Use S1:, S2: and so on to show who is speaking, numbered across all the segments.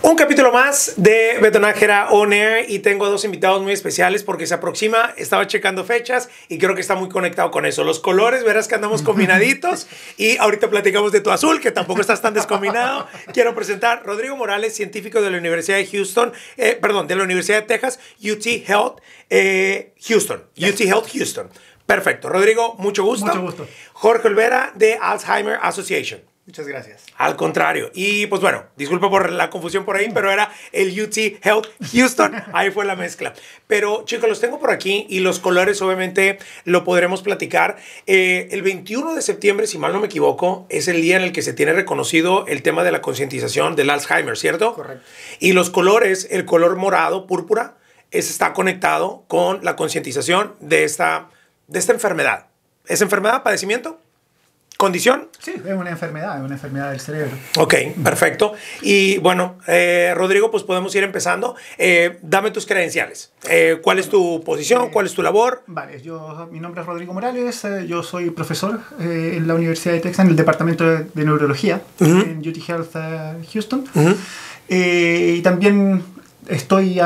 S1: Un capítulo más de Beto Nájera On Air y tengo dos invitados muy especiales porque se aproxima, estaba checando fechas y creo que está muy conectado con eso. Los colores, verás que andamos combinaditos y ahorita platicamos de tu azul, que tampoco estás tan descombinado. Quiero presentar a Rodrigo Morales, científico de la Universidad de Houston, de la Universidad de Texas, UT Health Houston. UT Health Houston. Perfecto. Rodrigo, mucho gusto.
S2: Mucho gusto.
S1: Jorge Olvera de Alzheimer Association.
S2: Muchas gracias.
S1: Al contrario. Y pues bueno, disculpa por la confusión por ahí, pero era el UT Health Houston. Ahí fue la mezcla. Pero chicos, los tengo por aquí y los colores obviamente lo podremos platicar. El 21 de septiembre, si mal no me equivoco, es el día en el que se tiene reconocido el tema de la concientización del Alzheimer, ¿cierto?
S2: Correcto.
S1: Y los colores, el color morado, púrpura, está conectado con la concientización de esta enfermedad. ¿Es enfermedad, padecimiento? ¿Condición?
S2: Sí, es una enfermedad del cerebro.
S1: Ok, perfecto. Y bueno, Rodrigo, pues podemos ir empezando. Dame tus credenciales. ¿Cuál es tu posición? ¿Cuál es tu labor?
S2: Vale, mi nombre es Rodrigo Morales, yo soy profesor en la Universidad de Texas, en el Departamento de Neurología, en UT Health Houston. Y también estoy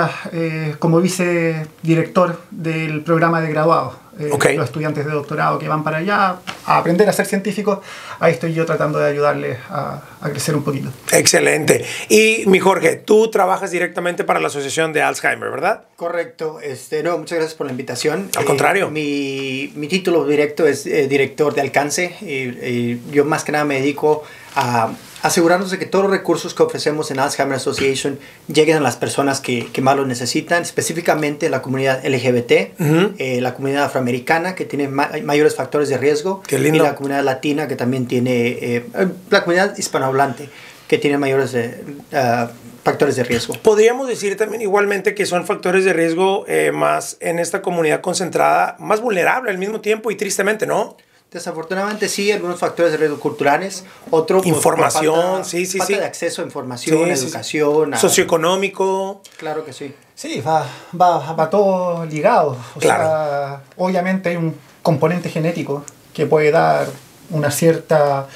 S2: como vicedirector del programa de graduados. Los estudiantes de doctorado que van para allá a aprender a ser científicos, ahí estoy yo tratando de ayudarles a crecer un poquito.
S1: Excelente. Y mi Jorge, tú trabajas directamente para la Asociación de Alzheimer, ¿verdad?
S3: Correcto. No, muchas gracias por la invitación.
S1: Al contrario.
S3: Mi título directo es director de alcance. Yo más que nada me dedico a asegurarnos de que todos los recursos que ofrecemos en Alzheimer Association lleguen a las personas que más lo necesitan, específicamente la comunidad LGBT, la comunidad afroamericana que tiene mayores factores de riesgo.
S1: Qué lindo.
S3: Y la comunidad latina que también tiene, la comunidad hispanohablante que tiene mayores factores de riesgo.
S1: Podríamos decir también igualmente que son factores de riesgo más en esta comunidad concentrada, más vulnerable al mismo tiempo y tristemente, ¿no?
S3: Desafortunadamente sí, algunos factores de riesgo culturales, otro
S1: información,
S3: falta de acceso a información, educación,
S1: socioeconómico.
S3: Claro que sí.
S2: Sí, va todo ligado.
S1: Claro.
S2: Sea, obviamente hay un componente genético que puede dar una cierta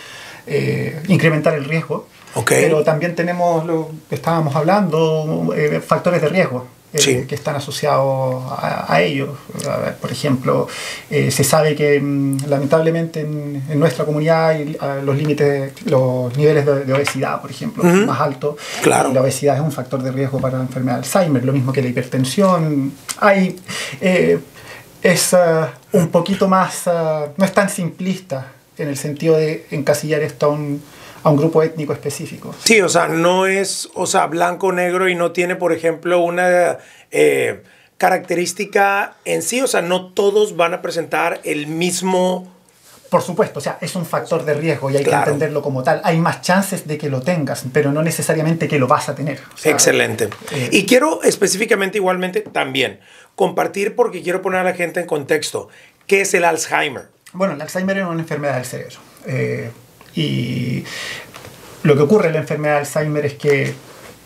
S2: incrementar el riesgo. Pero también tenemos lo que estábamos hablando, factores de riesgo. Que están asociados a ellos. Por ejemplo, se sabe que lamentablemente en nuestra comunidad hay los niveles de obesidad, por ejemplo, más altos.
S1: Claro.
S2: Y la obesidad es un factor de riesgo para la enfermedad de Alzheimer, lo mismo que la hipertensión. Es un poquito más, no es tan simplista en el sentido de encasillar esto a un grupo étnico específico.
S1: Sí, o sea, no es, blanco o negro y no tiene, por ejemplo, una característica en sí, o sea, no todos van a presentar el mismo...
S2: Por supuesto, o sea, es un factor de riesgo y hay que entenderlo como tal. Hay más chances de que lo tengas, pero no necesariamente que lo vas a tener. O sea,
S1: excelente. Y quiero específicamente, igualmente, también compartir, porque quiero poner a la gente en contexto, ¿qué es el Alzheimer?
S2: Bueno, el Alzheimer es una enfermedad del cerebro. Y lo que ocurre en la enfermedad de Alzheimer es que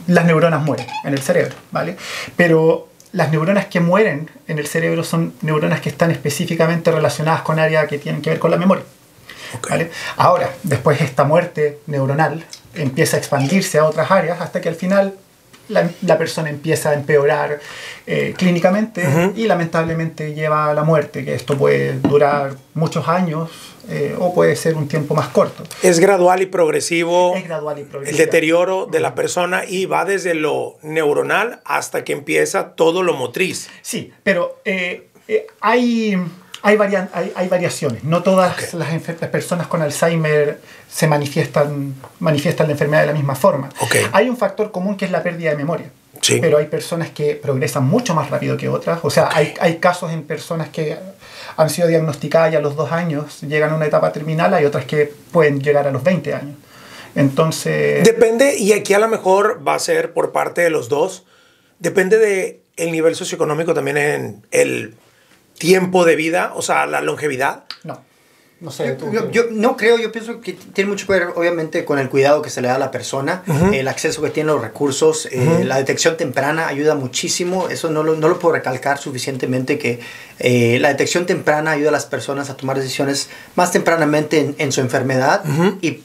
S2: las neuronas mueren en el cerebro, ¿vale? Pero las neuronas que mueren en el cerebro son neuronas que están específicamente relacionadas con áreas que tienen que ver con la memoria. ¿Vale? Ahora, después esta muerte neuronal empieza a expandirse a otras áreas hasta que al final la persona empieza a empeorar clínicamente y lamentablemente lleva a la muerte, que esto puede durar muchos años o puede ser un tiempo más corto.
S1: Es gradual y progresivo.
S2: Es gradual y progresivo.
S1: El deterioro de la persona y va desde lo neuronal hasta que empieza todo lo motriz.
S2: Sí, pero hay variaciones. No todas las personas con Alzheimer se manifiestan la enfermedad de la misma forma. Hay un factor común que es la pérdida de memoria.
S1: Sí.
S2: Pero hay personas que progresan mucho más rápido que otras. O sea, hay casos en personas que han sido diagnosticadas ya a los 2 años, llegan a una etapa terminal, hay otras que pueden llegar a los 20 años. Entonces...
S1: Depende, y aquí a lo mejor va a ser por parte de los dos, depende del nivel socioeconómico también en el tiempo de vida, o sea, la longevidad.
S2: No sé.
S3: Yo no creo, yo pienso que tiene mucho que ver obviamente con el cuidado que se le da a la persona, el acceso que tiene a los recursos, la detección temprana ayuda muchísimo, eso no lo puedo recalcar suficientemente, que la detección temprana ayuda a las personas a tomar decisiones más tempranamente en su enfermedad y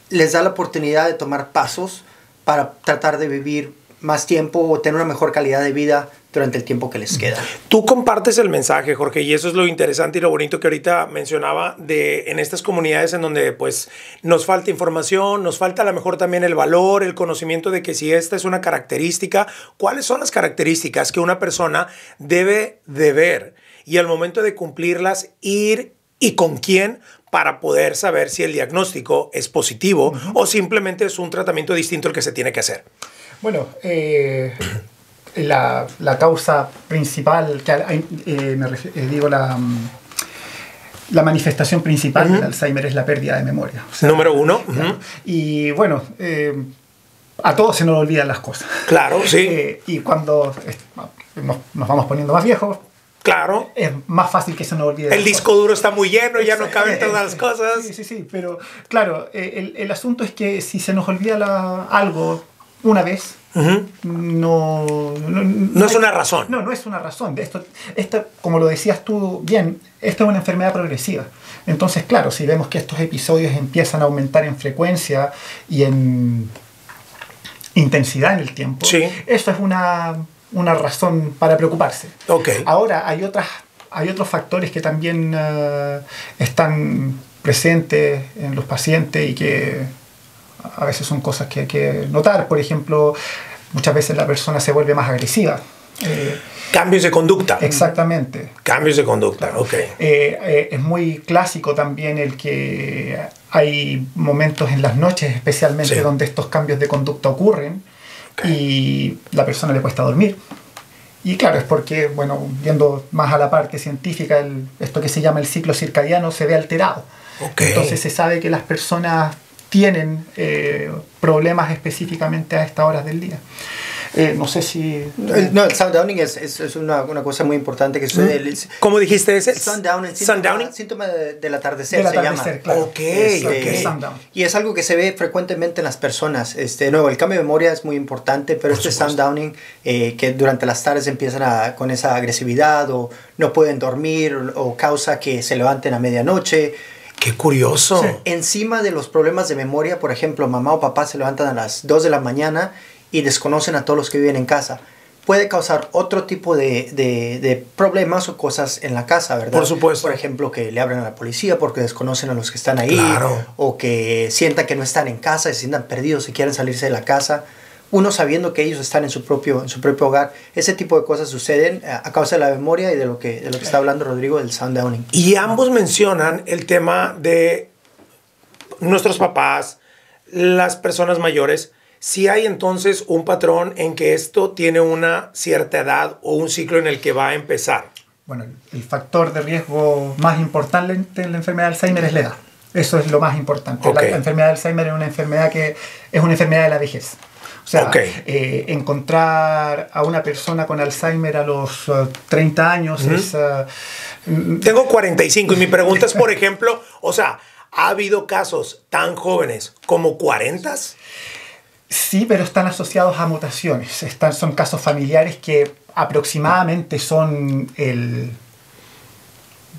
S3: les da la oportunidad de tomar pasos para tratar de vivir más tiempo o tener una mejor calidad de vida durante el tiempo que les queda.
S1: Tú compartes el mensaje, Jorge, y eso es lo interesante y lo bonito que ahorita mencionaba en estas comunidades en donde pues nos falta información, nos falta a lo mejor también el valor, el conocimiento de que si esta es una característica, ¿cuáles son las características que una persona debe de ver? Y al momento de cumplirlas, ir y con quién para poder saber si el diagnóstico es positivo o simplemente es un tratamiento distinto al que se tiene que hacer.
S2: Bueno, la causa principal, la manifestación principal del Alzheimer es la pérdida de memoria. O sea,
S1: número uno.
S2: Y bueno, a todos se nos olvidan las cosas.
S1: Claro, sí.
S2: Y cuando nos vamos poniendo más viejos,
S1: claro,
S2: es más fácil que se nos olvide.
S1: El disco duro está muy lleno, ya no caben todas las cosas.
S2: Sí, pero claro, el asunto es que si se nos olvida algo una vez, no
S1: es una razón.
S2: No es una razón. Esto, como lo decías tú bien, esto es una enfermedad progresiva. Entonces, claro, si vemos que estos episodios empiezan a aumentar en frecuencia y en intensidad en el tiempo, eso es una razón para preocuparse.
S1: Okay.
S2: Ahora, hay otros factores que también están presentes en los pacientes y que a veces son cosas que hay que notar. Por ejemplo, muchas veces la persona se vuelve más agresiva.
S1: Cambios de conducta.
S2: Exactamente.
S1: Cambios de conducta, ok.
S2: Es muy clásico también el que hay momentos en las noches especialmente donde estos cambios de conducta ocurren y la persona le cuesta dormir. Y claro, es porque, bueno, viendo más a la parte científica, esto que se llama el ciclo circadiano se ve alterado. Entonces se sabe que las personas tienen problemas específicamente a estas horas del día. No sé si...
S3: No, el sundowning es una cosa muy importante que sucede.
S1: ¿Cómo dijiste ese?
S3: Sundowning. Síntoma del atardecer,
S2: se llama.
S3: Claro. Y es algo que se ve frecuentemente en las personas. Nuevo, el cambio de memoria es muy importante, pero sundowning, que durante las tardes empiezan con esa agresividad o no pueden dormir o causa que se levanten a medianoche.
S1: ¡Qué curioso!
S3: Encima de los problemas de memoria, por ejemplo, mamá o papá se levantan a las 2 de la mañana y desconocen a todos los que viven en casa. Puede causar otro tipo de problemas o cosas en la casa, ¿verdad?
S1: Por supuesto.
S3: Por ejemplo, que le abran a la policía porque desconocen a los que están ahí.
S1: Claro.
S3: O que sientan que no están en casa, se sientan perdidos y quieren salirse de la casa. Uno sabiendo que ellos están en su propio hogar. Ese tipo de cosas suceden a causa de la memoria y de lo que está hablando Rodrigo del sundowning.
S1: Y ambos mencionan el tema de nuestros papás, las personas mayores. Si hay entonces un patrón en que esto tiene una cierta edad o un ciclo en el que va a empezar.
S2: Bueno, el factor de riesgo más importante en la enfermedad de Alzheimer es la edad. Eso es lo más importante. La enfermedad de Alzheimer es una enfermedad de la vejez. O sea, encontrar a una persona con Alzheimer a los 30 años es...
S1: Tengo 45 y mi pregunta es, por ejemplo, o sea, ¿ha habido casos tan jóvenes como 40?
S2: Sí, pero están asociados a mutaciones. Son casos familiares que aproximadamente son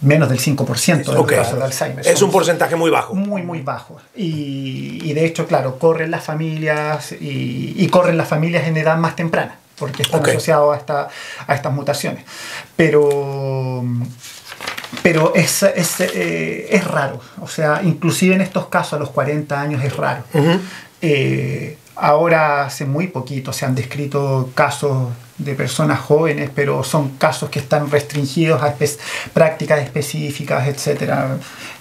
S2: menos del 5% de los casos de Alzheimer.
S1: Es un porcentaje muy bajo.
S2: Muy, muy bajo. Y de hecho, claro, corren las familias y corren las familias en edad más temprana, porque están asociados a estas mutaciones. Pero es raro. O sea, inclusive en estos casos a los 40 años es raro. Ahora hace muy poquito se han descrito casos de personas jóvenes, pero son casos que están restringidos a prácticas específicas, etc.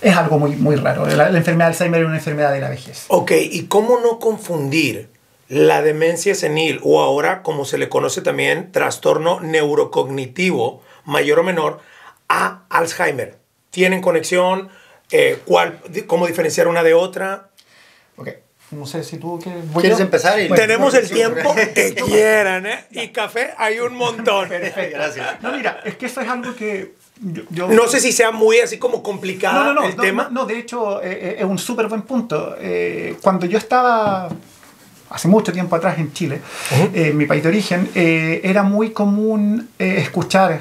S2: Es algo muy, muy raro. La enfermedad de Alzheimer es una enfermedad de la vejez.
S1: ¿Y cómo no confundir la demencia senil o ahora, como se le conoce también, trastorno neurocognitivo, mayor o menor, a Alzheimer? ¿Tienen conexión? ¿Cómo diferenciar una de otra?
S2: No sé si tú
S3: quieres empezar.
S1: Tenemos el tiempo que quieran, ¿eh? Y café hay un montón.
S2: Perfecto, gracias. No, mira, es que eso es algo que yo
S1: no sé si sea muy así como complicado el tema.
S2: No, de hecho, es un súper buen punto. Cuando yo estaba hace mucho tiempo atrás en Chile, mi país de origen, era muy común escuchar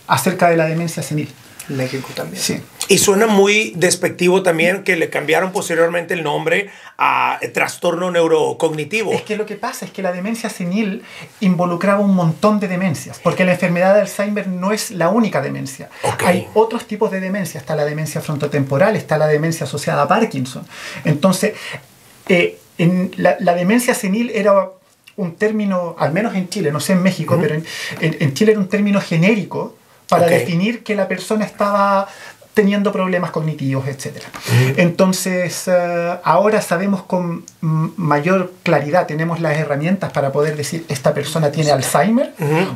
S2: acerca de la demencia senil.
S3: En México también.
S2: Sí.
S1: Y suena muy despectivo también que le cambiaron posteriormente el nombre a trastorno neurocognitivo.
S2: Es que lo que pasa es que la demencia senil involucraba un montón de demencias, porque la enfermedad de Alzheimer no es la única demencia.
S1: Ok.
S2: Hay otros tipos de demencia. Está la demencia frontotemporal, está la demencia asociada a Parkinson. Entonces, la demencia senil era un término, al menos en Chile, no sé en México, pero en Chile era un término genérico para definir que la persona estaba teniendo problemas cognitivos, etc. Entonces, ahora sabemos con mayor claridad, tenemos las herramientas para poder decir esta persona tiene Alzheimer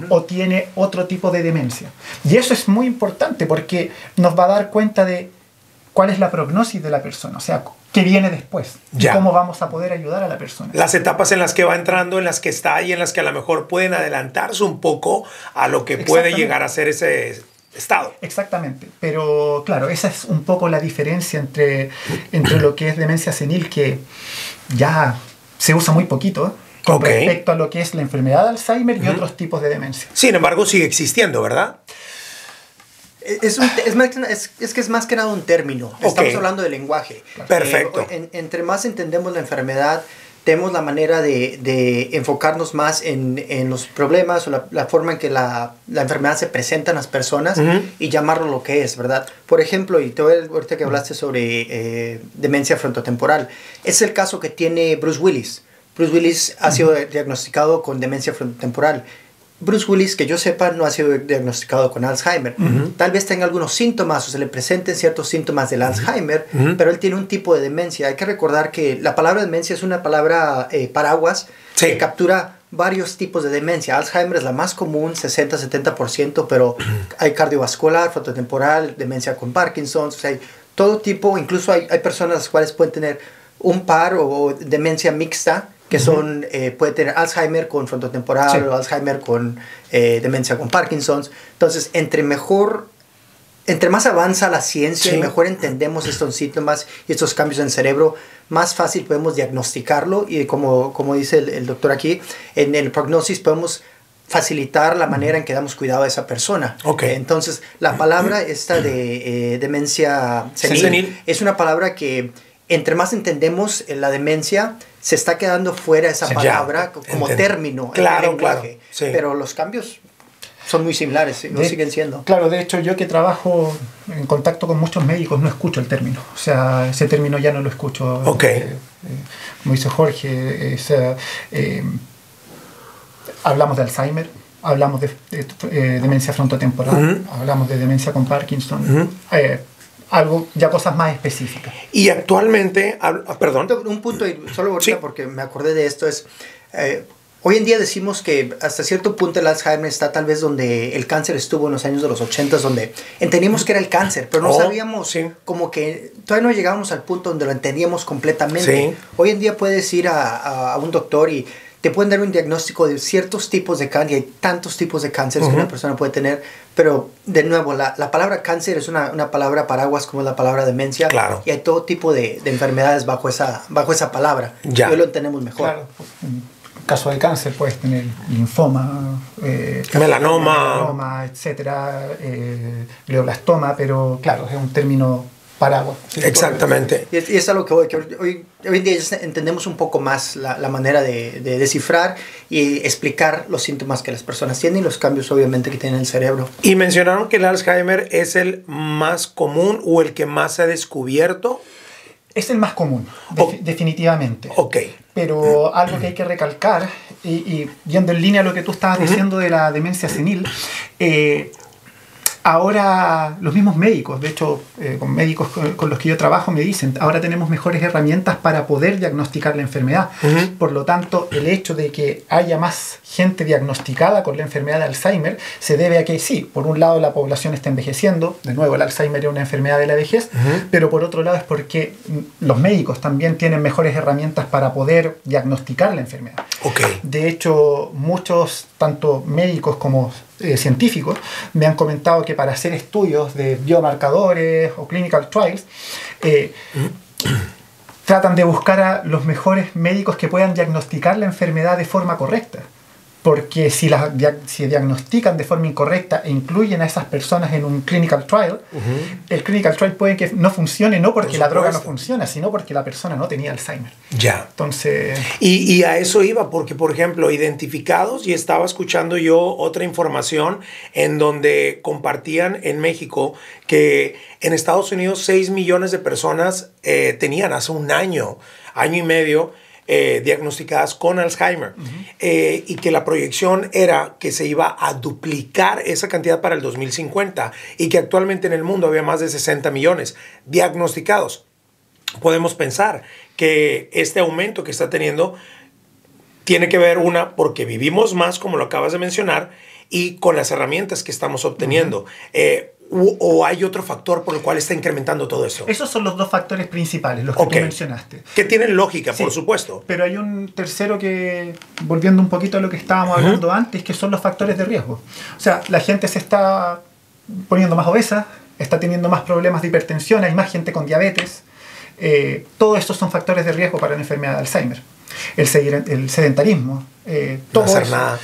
S2: o tiene otro tipo de demencia. Y eso es muy importante porque nos va a dar cuenta de cuál es la prognosis de la persona, o sea, qué viene después, y cómo vamos a poder ayudar a la persona.
S1: Las etapas en las que va entrando, en las que está y en las que a lo mejor pueden adelantarse un poco a lo que puede llegar a ser ese estado.
S2: Exactamente, pero claro, esa es un poco la diferencia entre lo que es demencia senil, que ya se usa muy poquito, con respecto a lo que es la enfermedad de Alzheimer y otros tipos de demencia.
S1: Sin embargo, sigue existiendo, ¿verdad?
S3: Es que es más que nada un término. Estamos hablando de lenguaje.
S1: Perfecto.
S3: Entre más entendemos la enfermedad, tenemos la manera de enfocarnos más en los problemas o la forma en que la enfermedad se presenta en las personas y llamarlo lo que es, ¿verdad? Por ejemplo, y ahorita que hablaste sobre demencia frontotemporal, es el caso que tiene Bruce Willis. Bruce Willis ha sido diagnosticado con demencia frontotemporal. Bruce Willis, que yo sepa, no ha sido diagnosticado con Alzheimer. Tal vez tenga algunos síntomas o se le presenten ciertos síntomas del Alzheimer, pero él tiene un tipo de demencia. Hay que recordar que la palabra demencia es una palabra paraguas que captura varios tipos de demencia. Alzheimer es la más común, 60-70%, pero hay cardiovascular, frontotemporal, demencia con Parkinson, o sea, hay todo tipo. Incluso hay personas las cuales pueden tener un par o demencia mixta, que son, puede tener Alzheimer con frontotemporal o Alzheimer con demencia con Parkinson's. Entonces, entre más avanza la ciencia y mejor entendemos estos síntomas y estos cambios en el cerebro, más fácil podemos diagnosticarlo y como dice el doctor aquí, en el prognosis podemos facilitar la manera en que damos cuidado a esa persona. Entonces, la palabra esta de demencia senil es una palabra que entre más entendemos la demencia, se está quedando fuera esa palabra como término en el lenguaje. Pero los cambios son muy similares, lo siguen siendo.
S2: Claro, de hecho yo que trabajo en contacto con muchos médicos no escucho el término. O sea, ese término ya no lo escucho. Como dice Jorge, hablamos de Alzheimer, hablamos de demencia frontotemporal, hablamos de demencia con Parkinson, cosas más específicas.
S1: Y actualmente, perdón.
S3: Un punto, y solo ahorita porque me acordé de esto, es hoy en día decimos que hasta cierto punto el Alzheimer está tal vez donde el cáncer estuvo en los años de los 80, donde entendíamos que era el cáncer, pero no sabíamos, como que todavía no llegábamos al punto donde lo entendíamos completamente. Hoy en día puedes ir a un doctor y te pueden dar un diagnóstico de ciertos tipos de cáncer. Hay tantos tipos de cáncer que una persona puede tener, pero de nuevo, la palabra cáncer es una palabra paraguas como la palabra demencia. Y hay todo tipo de enfermedades bajo esa palabra. Hoy lo entendemos mejor.
S2: Claro. En caso de cáncer puedes tener linfoma,
S1: melanoma,
S2: etcétera, glioblastoma, pero claro, es un término paraguas.
S1: Exactamente.
S3: Y es algo que hoy en día ya entendemos un poco más la manera de descifrar y explicar los síntomas que las personas tienen y los cambios obviamente que tienen en el cerebro.
S1: Y mencionaron que el Alzheimer es el más común o el que más se ha descubierto.
S2: Es el más común, definitivamente. Pero algo que hay que recalcar, y yendo en línea a lo que tú estabas diciendo de la demencia senil, ahora los mismos médicos, de hecho, con médicos con los que yo trabajo me dicen, ahora tenemos mejores herramientas para poder diagnosticar la enfermedad. Por lo tanto, el hecho de que haya más gente diagnosticada con la enfermedad de Alzheimer se debe a que sí, por un lado la población está envejeciendo, de nuevo el Alzheimer es una enfermedad de la vejez, pero por otro lado es porque los médicos también tienen mejores herramientas para poder diagnosticar la enfermedad. De hecho, muchos, tanto médicos como científicos, me han comentado que para hacer estudios de biomarcadores o clinical trials, tratan de buscar a los mejores médicos que puedan diagnosticar la enfermedad de forma correcta. porque si si diagnostican de forma incorrecta e incluyen a esas personas en un clinical trial, el clinical trial puede que no funcione, no porque la droga no funciona, sino porque la persona no tenía Alzheimer.
S1: Ya.
S2: Entonces...
S1: Y a eso iba, porque, por ejemplo, identificados, y estaba escuchando yo otra información en donde compartían en México que en Estados Unidos 6 millones de personas tenían hace un año y medio, diagnosticadas con Alzheimer, y que la proyección era que se iba a duplicar esa cantidad para el 2050 y que actualmente en el mundo había más de 60 millones diagnosticados. Podemos pensar que este aumento que está teniendo tiene que ver, porque vivimos más, como lo acabas de mencionar, y con las herramientas que estamos obteniendo. ¿O hay otro factor por el cual está incrementando todo eso?
S2: Esos son los dos factores principales, los que tú mencionaste.
S1: Que tienen lógica, sí, por supuesto.
S2: Pero hay un tercero que, volviendo un poquito a lo que estábamos hablando antes, que son los factores de riesgo. O sea, la gente se está poniendo más obesa, está teniendo más problemas de hipertensión, hay más gente con diabetes. Todos estos son factores de riesgo para la enfermedad de Alzheimer. El sedentarismo, todo
S1: no hacer
S2: eso.
S1: Nada.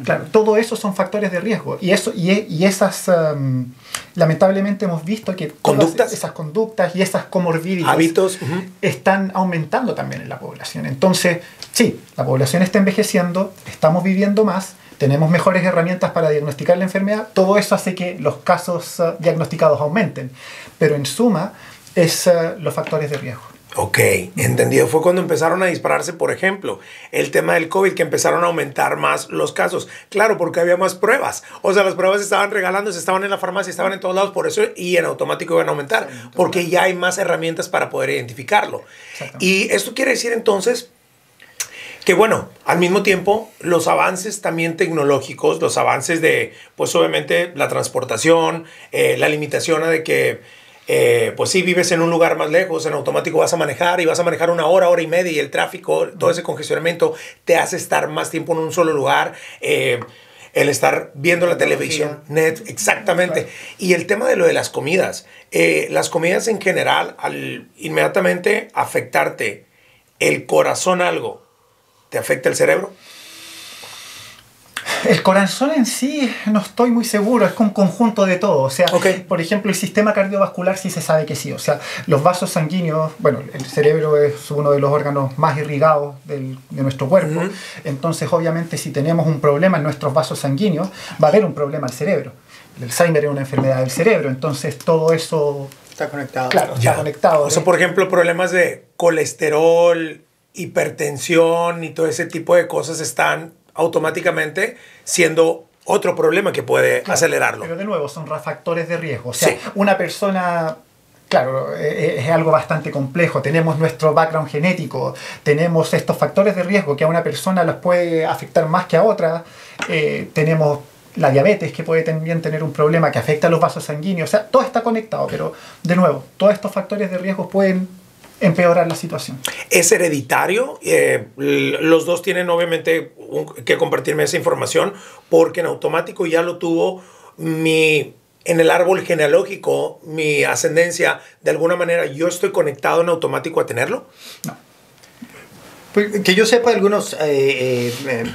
S2: Claro, todo eso son factores de riesgo y esas lamentablemente hemos visto que todas esas conductas y esas comorbilidades,
S1: hábitos,
S2: están aumentando también en la población. Entonces, sí, la población está envejeciendo, estamos viviendo más, tenemos mejores herramientas para diagnosticar la enfermedad, todo eso hace que los casos diagnosticados aumenten, pero en suma es los factores de riesgo.
S1: Ok, entendido. Fue cuando empezaron a dispararse, por ejemplo, el tema del COVID, que empezaron a aumentar más los casos. Claro, porque había más pruebas. O sea, las pruebas se estaban regalando, se estaban en la farmacia, estaban en todos lados, por eso, y en automático iban a aumentar, porque ya hay más herramientas para poder identificarlo. Y esto quiere decir entonces que, bueno, al mismo tiempo, los avances también tecnológicos, los avances de, pues obviamente, la transportación, la limitación de que pues si vives en un lugar más lejos, en automático vas a manejar y vas a manejar una hora, hora y media, y el tráfico, todo ese congestionamiento te hace estar más tiempo en un solo lugar, el estar viendo la televisión, exactamente. Y el tema de lo de las comidas en general, al inmediatamente afectarte el corazón algo, ¿te afecta el cerebro?
S2: El corazón en sí no estoy muy seguro, es un conjunto de todo. O sea, por ejemplo, el sistema cardiovascular sí se sabe que sí. O sea, los vasos sanguíneos, bueno, el cerebro es uno de los órganos más irrigados de nuestro cuerpo. Entonces, obviamente, si tenemos un problema en nuestros vasos sanguíneos, va a haber un problema al cerebro. El Alzheimer es una enfermedad del cerebro, entonces todo eso
S3: está conectado.
S2: Claro, está conectado.
S1: O sea, por ejemplo, problemas de colesterol, hipertensión y todo ese tipo de cosas están automáticamente siendo otro problema que puede acelerarlo.
S2: Pero de nuevo, son factores de riesgo. O sea, una persona, claro, es algo bastante complejo. Tenemos nuestro background genético, tenemos estos factores de riesgo que a una persona los puede afectar más que a otra. Tenemos la diabetes, que puede también tener un problema que afecta a los vasos sanguíneos. O sea, todo está conectado, pero de nuevo, todos estos factores de riesgo pueden empeorar la situación. ¿Es
S1: hereditario? Los dos tienen obviamente que compartirme esa información, porque en automático ya lo tuvo en el árbol genealógico, mi ascendencia, de alguna manera yo estoy conectado en automático a tenerlo.
S2: No.
S3: Que yo sepa, algunos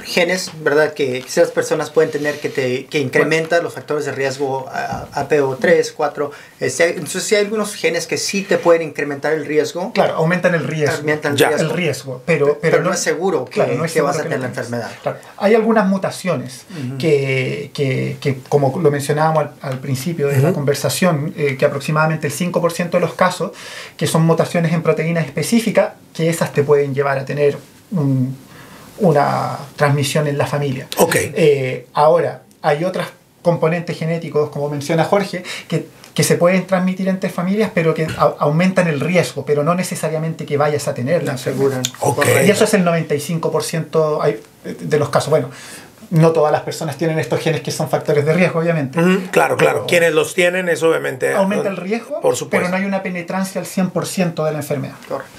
S3: genes, ¿verdad? Que ciertas personas pueden tener que incrementan los factores de riesgo APO3, 4. Entonces, sí hay algunos genes que sí te pueden incrementar el riesgo.
S2: Claro, aumentan el riesgo. El riesgo, pero
S3: no es seguro que, vas a tener la enfermedad.
S2: Claro. Hay algunas mutaciones que, como lo mencionábamos al principio de la conversación, que aproximadamente el 5% de los casos, que son mutaciones en proteínas específicas, que esas te pueden llevar a tener una transmisión en la familia. Ahora, hay otros componentes genéticos, como menciona Jorge, que se pueden transmitir entre familias, pero que aumentan el riesgo, pero no necesariamente que vayas a tenerla. Y eso es el 95% de los casos. Bueno, no todas las personas tienen estos genes que son factores de riesgo, obviamente.
S1: Claro. Quienes los tienen, eso obviamente
S2: aumenta el riesgo,
S1: por supuesto,
S2: pero no hay una penetrancia al 100% de la enfermedad.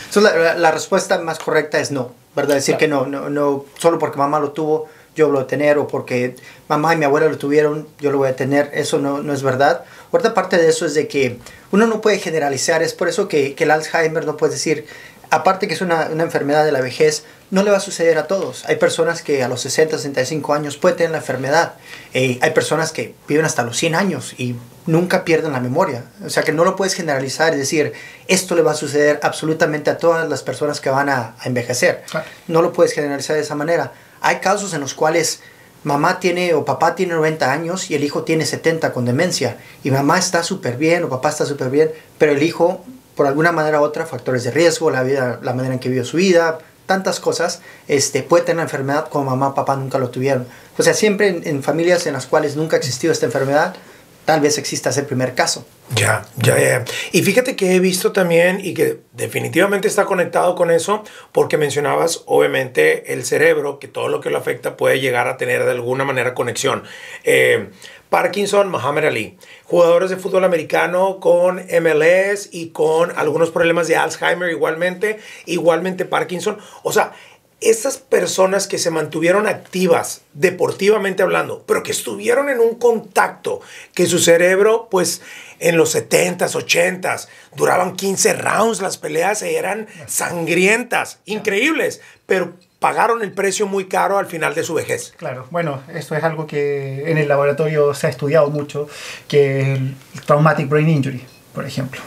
S3: Entonces, la respuesta más correcta es no, ¿verdad? Decir que no, solo porque mamá lo tuvo, yo lo voy a tener, o porque mamá y mi abuela lo tuvieron, yo lo voy a tener. Eso no es verdad. Otra parte de eso es de que uno no puede generalizar. Es por eso que el Alzheimer no puedes decir, aparte que es una enfermedad de la vejez, no le va a suceder a todos. Hay personas que a los 60, 65 años pueden tener la enfermedad. Hay personas que viven hasta los 100 años y nunca pierden la memoria. O sea que no lo puedes generalizar y decir, esto le va a suceder absolutamente a todas las personas que van a envejecer. Claro. No lo puedes generalizar de esa manera. Hay casos en los cuales mamá tiene o papá tiene 90 años y el hijo tiene 70 con demencia. Y mamá está súper bien o papá está súper bien, pero el hijo, por alguna manera u otra, factores de riesgo, la manera en que vivió su vida, tantas cosas, puede tener la enfermedad como mamá o papá nunca lo tuvieron. O sea, siempre en familias en las cuales nunca ha existido esta enfermedad, tal vez exista ese primer caso.
S1: Ya. Y fíjate que he visto también, y que definitivamente está conectado con eso, porque mencionabas, obviamente, el cerebro, que todo lo que lo afecta puede llegar a tener de alguna manera conexión. Parkinson, Muhammad Ali. Jugadores de fútbol americano con MLS y con algunos problemas de Alzheimer igualmente Parkinson. O sea, estas personas que se mantuvieron activas, deportivamente hablando, pero que estuvieron en un contacto, que su cerebro, pues, en los 70s, 80s, duraban 15 rounds, las peleas eran sangrientas, increíbles, pero pagaron el precio muy caro al final de su vejez.
S2: Claro, bueno, eso es algo que en el laboratorio se ha estudiado mucho, que es el Traumatic Brain Injury, por ejemplo.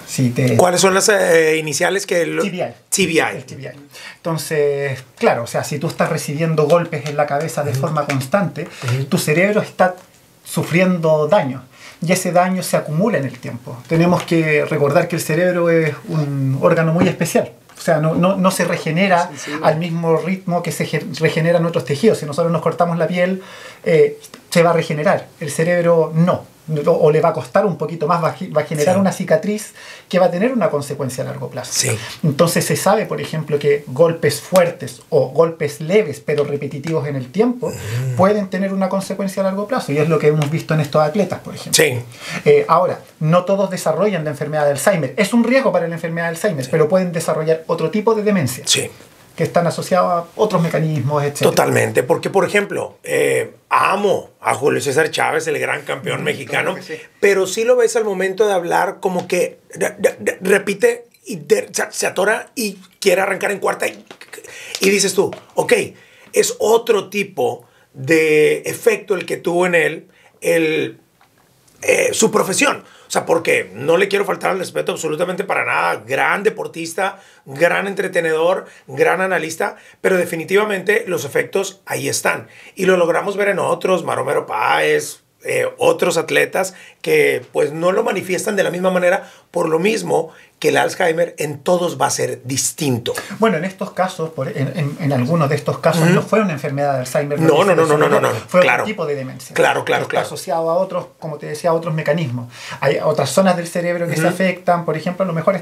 S1: ¿Cuáles son las iniciales que
S2: TBI. El TBI. Entonces, claro, o sea, si tú estás recibiendo golpes en la cabeza de forma constante, tu cerebro está sufriendo daño. Y ese daño se acumula en el tiempo. Tenemos que recordar que el cerebro es un órgano muy especial. O sea, no se regenera al mismo ritmo que se regeneran otros tejidos. Si nosotros nos cortamos la piel, se va a regenerar. El cerebro no. O le va a costar un poquito más, va a generar una cicatriz que va a tener una consecuencia a largo plazo.
S1: Sí.
S2: Entonces se sabe, por ejemplo, que golpes fuertes o golpes leves pero repetitivos en el tiempo pueden tener una consecuencia a largo plazo, y es lo que hemos visto en estos atletas, por ejemplo.
S1: Sí.
S2: Ahora, no todos desarrollan la enfermedad de Alzheimer. Es un riesgo para la enfermedad de Alzheimer, pero pueden desarrollar otro tipo de demencia.
S1: Sí.
S2: Que están asociados a otros mecanismos, etc.
S1: Totalmente, porque por ejemplo, amo a Julio César Chávez, el gran campeón mexicano, pero sí lo ves al momento de hablar como que repite y se atora y quiere arrancar en cuarta y dices tú, ok, es otro tipo de efecto el que tuvo en él su profesión. O sea, porque no le quiero faltar al respeto absolutamente para nada. Gran deportista, gran entretenedor, gran analista, pero definitivamente los efectos ahí están. Y lo logramos ver en otros, Maromero Páez, otros atletas que pues no lo manifiestan de la misma manera, por lo mismo que el Alzheimer en todos va a ser distinto.
S2: Bueno, en estos casos, en algunos de estos casos, no fue una enfermedad de Alzheimer.
S1: No.
S2: Fue
S1: Claro.
S2: otro tipo de demencia.
S1: Claro.
S2: Está asociado a otros, como te decía, a otros mecanismos. Hay otras zonas del cerebro que se afectan. Por ejemplo, a lo mejor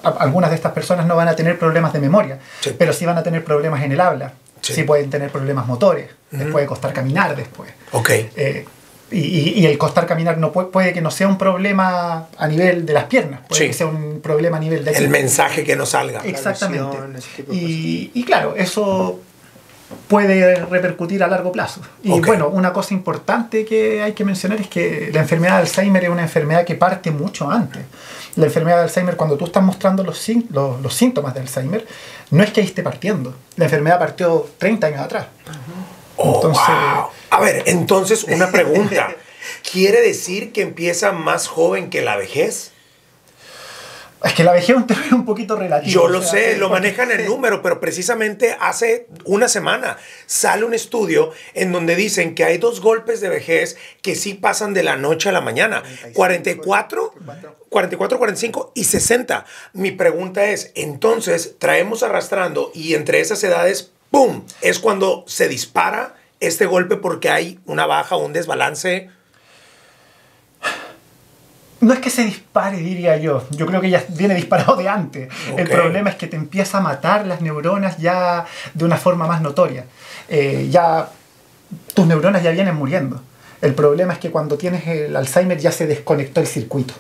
S2: algunas de estas personas no van a tener problemas de memoria, pero sí van a tener problemas en el habla. Sí pueden tener problemas motores. Les puede costar caminar después.
S1: Ok.
S2: Y el costar caminar puede que no sea un problema a nivel de las piernas, puede que sea un problema a nivel de...
S1: El mensaje que no salga.
S2: Exactamente. Y claro, eso puede repercutir a largo plazo. Y bueno, una cosa importante que hay que mencionar es que la enfermedad de Alzheimer es una enfermedad que parte mucho antes. La enfermedad de Alzheimer, cuando tú estás mostrando los síntomas de Alzheimer, no es que ahí esté partiendo. La enfermedad partió 30 años atrás.
S1: Entonces, wow. A ver, entonces una pregunta. ¿Quiere decir que empieza más joven que la vejez?
S2: Es que la vejez es un término un poquito relativo.
S1: Yo lo sé, lo manejan en número, pero precisamente hace una semana sale un estudio en donde dicen que hay 2 golpes de vejez que sí pasan de la noche a la mañana. 44, 45 y 60. Mi pregunta es, entonces traemos arrastrando y entre esas edades, ¡pum!, es cuando se dispara este golpe porque hay una baja o un desbalance.
S2: No es que se dispare, diría yo. Yo creo que ya viene disparado de antes. El problema es que te empieza a matar las neuronas ya de una forma más notoria. Ya tus neuronas ya vienen muriendo. El problema es que cuando tienes el Alzheimer ya se desconectó el circuito.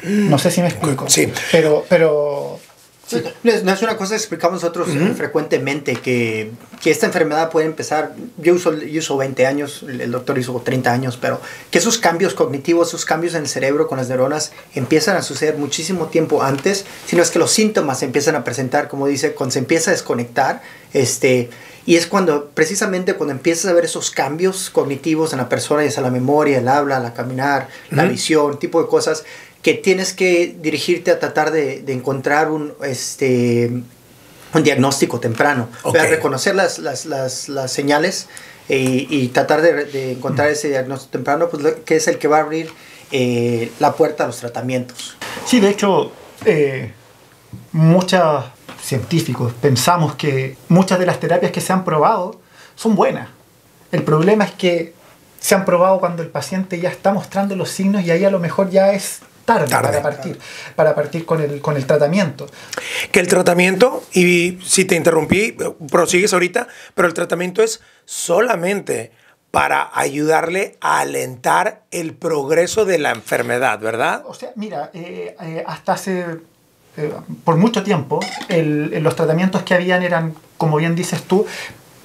S2: No sé si me explico.
S1: Sí.
S2: Pero
S3: Sí, no es una cosa que explicamos nosotros frecuentemente, que esta enfermedad puede empezar, yo uso 20 años, el doctor hizo 30 años, pero que esos cambios cognitivos, esos cambios en el cerebro con las neuronas empiezan a suceder muchísimo tiempo antes, sino es que los síntomas se empiezan a presentar, como dice, cuando se empieza a desconectar, y es precisamente cuando empiezas a ver esos cambios cognitivos en la persona, ya sea la memoria, el habla, la caminar, la visión, tipo de cosas, que tienes que dirigirte a tratar de encontrar un diagnóstico temprano, para reconocer las señales y tratar de encontrar ese diagnóstico temprano, pues, que es el que va a abrir la puerta a los tratamientos.
S2: Sí, de hecho, muchos científicos pensamos que muchas de las terapias que se han probado son buenas. El problema es que se han probado cuando el paciente ya está mostrando los signos y ahí a lo mejor ya es tarde para partir con el tratamiento.
S1: Que el tratamiento, y si te interrumpí, prosigues ahorita, pero el tratamiento es solamente para ayudarle a alentar el progreso de la enfermedad, ¿verdad?
S2: O sea, mira, hasta hace por mucho tiempo los tratamientos que habían eran, como bien dices tú,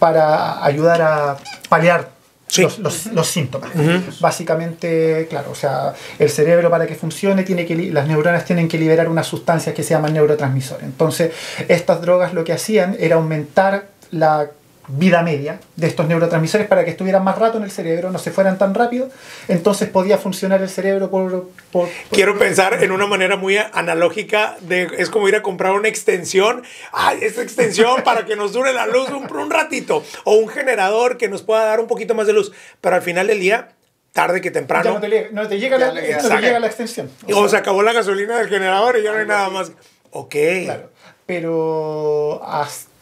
S2: para ayudar a paliar los síntomas. Básicamente, claro, o sea, el cerebro para que funcione las neuronas tienen que liberar unas sustancias que se llaman neurotransmisores. Entonces, estas drogas lo que hacían era aumentar la vida media de estos neurotransmisores para que estuvieran más rato en el cerebro, no se fueran tan rápido, entonces podía funcionar el cerebro
S1: Quiero pensar en una manera muy analógica, es como ir a comprar una extensión, esta extensión para que nos dure la luz un ratito, o un generador que nos pueda dar un poquito más de luz, pero al final del día, tarde que temprano,
S2: ya no te llega la extensión.
S1: O se acabó la gasolina del generador y ya no hay nada más. Ok.
S2: Claro, pero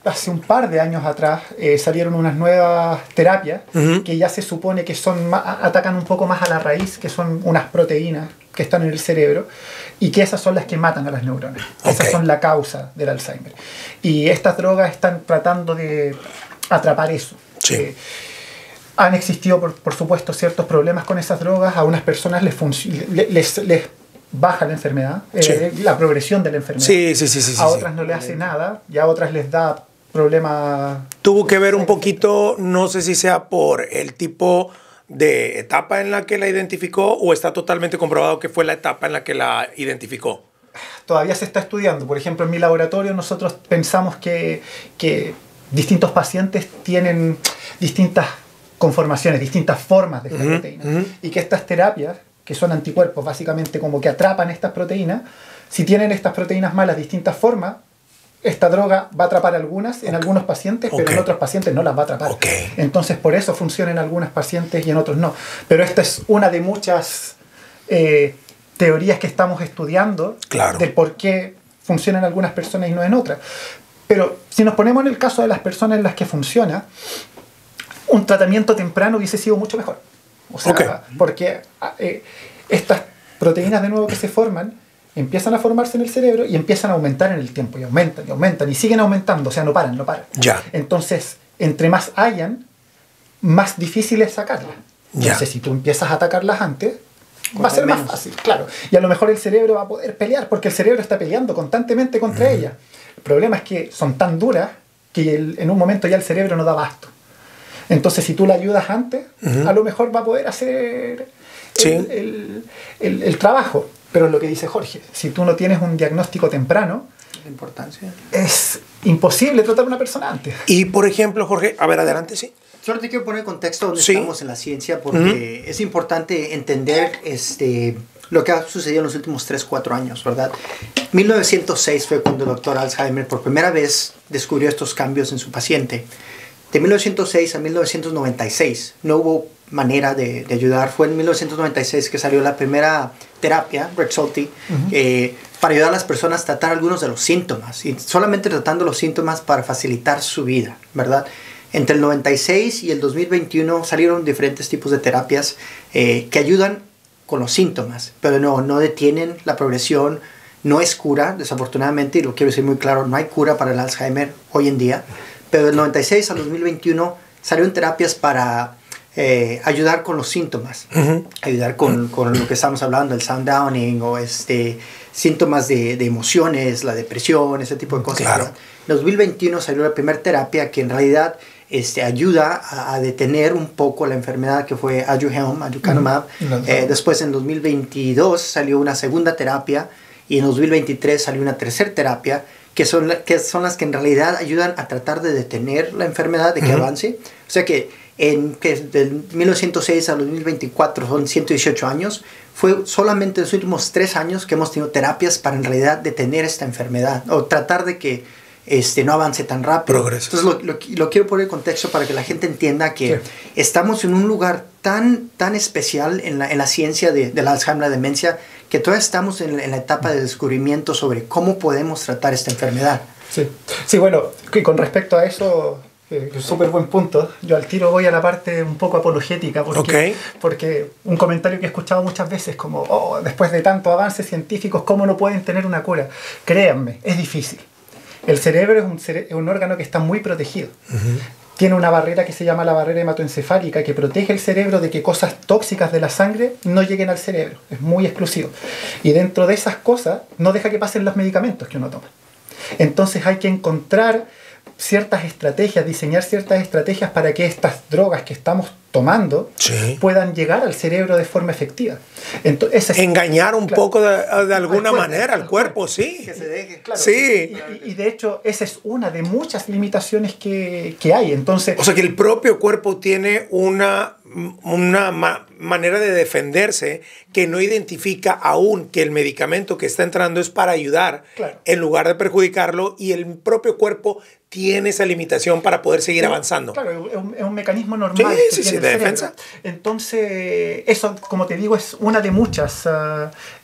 S2: hace un par de años atrás salieron unas nuevas terapias que ya se supone que atacan un poco más a la raíz, que son unas proteínas que están en el cerebro y que esas son las que matan a las neuronas. Esas son la causa del Alzheimer. Y estas drogas están tratando de atrapar eso.
S1: Sí.
S2: Han existido, por supuesto, ciertos problemas con esas drogas. A unas personas les baja la enfermedad, la progresión de la enfermedad. A otras no le hace nada y a otras les da problemas.
S1: Tuvo que ver un poquito, no sé si sea por el tipo de etapa en la que la identificó o está totalmente comprobado que fue la etapa en la que la identificó.
S2: Todavía se está estudiando. Por ejemplo, en mi laboratorio nosotros pensamos que distintos pacientes tienen distintas conformaciones, distintas formas de esta proteína y que estas terapias, que son anticuerpos, básicamente como que atrapan estas proteínas, si tienen estas proteínas malas distintas formas, esta droga va a atrapar algunas en algunos pacientes, pero en otros pacientes no las va a atrapar. Entonces, por eso funciona en algunos pacientes y en otros no. Pero esta es una de muchas teorías que estamos estudiando de por qué funciona en algunas personas y no en otras. Pero si nos ponemos en el caso de las personas en las que funciona, un tratamiento temprano hubiese sido mucho mejor. O sea, porque estas proteínas de nuevo que se forman empiezan a formarse en el cerebro y empiezan a aumentar en el tiempo y aumentan y siguen aumentando, o sea, no paran. Entonces, entre más hayan, más difícil es sacarlas. Entonces, si tú empiezas a atacarlas antes, va a ser más fácil, claro. Y a lo mejor el cerebro va a poder pelear, porque el cerebro está peleando constantemente contra ellas. El problema es que son tan duras que en un momento ya el cerebro no da abasto. Entonces, si tú la ayudas antes, a lo mejor va a poder hacer el trabajo. Pero lo que dice Jorge, si tú no tienes un diagnóstico temprano,
S3: la importancia,
S2: es imposible tratar a una persona antes.
S1: Y, por ejemplo, Jorge, a ver, adelante, sí.
S3: Solo te quiero poner en contexto donde estamos en la ciencia, porque es importante entender lo que ha sucedido en los últimos 3-4 años, ¿verdad? 1906 fue cuando el doctor Alzheimer por primera vez descubrió estos cambios en su paciente. De 1906 a 1996 no hubo manera de ayudar. Fue en 1996 que salió la primera terapia, Rexulti, para ayudar a las personas a tratar algunos de los síntomas, y solamente tratando los síntomas para facilitar su vida, ¿verdad? Entre el 96 y el 2021 salieron diferentes tipos de terapias que ayudan con los síntomas, pero no detienen la progresión, no es cura, desafortunadamente, y lo quiero decir muy claro, no hay cura para el Alzheimer hoy en día. Pero del 96 al 2021 salieron terapias para ayudar con los síntomas, ayudar con lo que estamos hablando, el sundowning o síntomas de emociones, la depresión, ese tipo de cosas.
S1: Claro.
S3: En 2021 salió la primera terapia que en realidad ayuda a detener un poco la enfermedad, que fue aducanumab. Después en 2022 salió una segunda terapia y en 2023 salió una tercera terapia que son las que en realidad ayudan a tratar de detener la enfermedad, de que avance. O sea que del 1906 al 2024 son 118 años. Fue solamente en los últimos 3 años que hemos tenido terapias para en realidad detener esta enfermedad o tratar de que no avance tan rápido.
S1: Progreso.
S3: Entonces lo quiero poner en contexto para que la gente entienda que estamos en un lugar tan especial en la ciencia del Alzheimer, la demencia, que todavía estamos en la etapa de descubrimiento sobre cómo podemos tratar esta enfermedad.
S2: Sí, bueno, y con respecto a eso, súper buen punto. Yo al tiro voy a la parte un poco apologética, porque un comentario que he escuchado muchas veces como, después de tantos avances científicos, ¿cómo no pueden tener una cura? Créanme, es difícil. El cerebro es un órgano que está muy protegido. Tiene una barrera que se llama la barrera hematoencefálica, que protege el cerebro de que cosas tóxicas de la sangre no lleguen al cerebro. Es muy exclusivo. Y dentro de esas cosas no deja que pasen los medicamentos que uno toma. Entonces hay que encontrar ciertas estrategias, diseñar ciertas estrategias para que estas drogas que estamos tomando puedan llegar al cerebro de forma efectiva. Entonces,
S1: engañar un poco de alguna manera al cuerpo, sí.
S3: Que se deje.
S2: Claro,
S1: sí.
S2: Y de hecho, esa es una de muchas limitaciones que hay. Entonces,
S1: o sea que el propio cuerpo tiene una manera de defenderse que no identifica aún que el medicamento que está entrando es para ayudar en lugar de perjudicarlo, y el propio cuerpo tiene esa limitación para poder seguir avanzando.
S2: Claro, es un mecanismo normal
S1: de defensa.
S2: Entonces, eso, como te digo, es una de muchas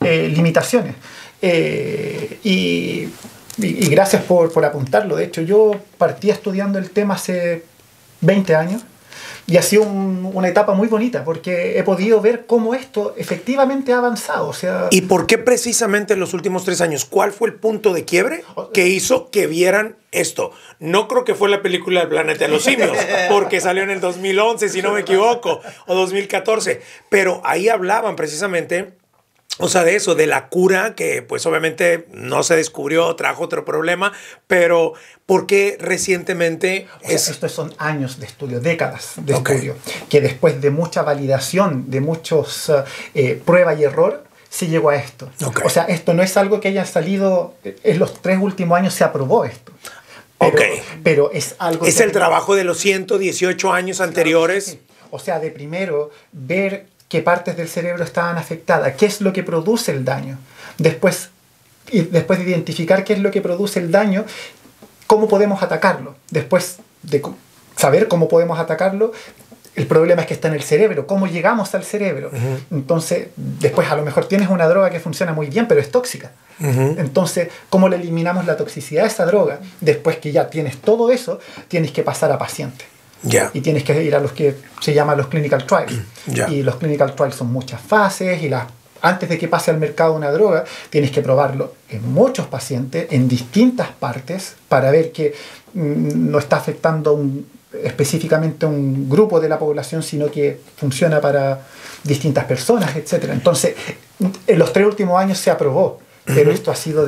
S2: limitaciones. Y gracias por apuntarlo. De hecho, yo partí estudiando el tema hace 20 años. Y ha sido una etapa muy bonita porque he podido ver cómo esto efectivamente ha avanzado. O sea,
S1: ¿y por qué precisamente en los últimos 3 años? ¿Cuál fue el punto de quiebre que hizo que vieran esto? No creo que fue la película del Planeta de los Simios, porque salió en el 2011, si no me equivoco, o 2014. Pero ahí hablaban precisamente, o sea, de eso, de la cura, que pues obviamente no se descubrió, trajo otro problema, pero ¿por qué recientemente?
S2: Estos son años de estudio, décadas de estudio, que después de mucha validación, de muchos prueba y error, se llegó a esto. O sea, esto no es algo que haya salido, en los 3 últimos años se aprobó esto. Pero es algo...
S1: Es el trabajo de los 118 años anteriores.
S2: Sí. O sea, de primero ver qué partes del cerebro estaban afectadas, qué es lo que produce el daño. Después de identificar qué es lo que produce el daño, cómo podemos atacarlo. Después de saber cómo podemos atacarlo, el problema es que está en el cerebro, cómo llegamos al cerebro. Entonces, después a lo mejor tienes una droga que funciona muy bien, pero es tóxica. Entonces, ¿cómo le eliminamos la toxicidad a esa droga? Después que ya tienes todo eso, tienes que pasar a paciente. Y tienes que ir a los que se llaman los clinical trials. Y los clinical trials son muchas fases, y antes de que pase al mercado una droga, tienes que probarlo en muchos pacientes, en distintas partes, para ver que no está afectando específicamente un grupo de la población, sino que funciona para distintas personas, etc. Entonces, en los 3 últimos años se aprobó, pero esto ha sido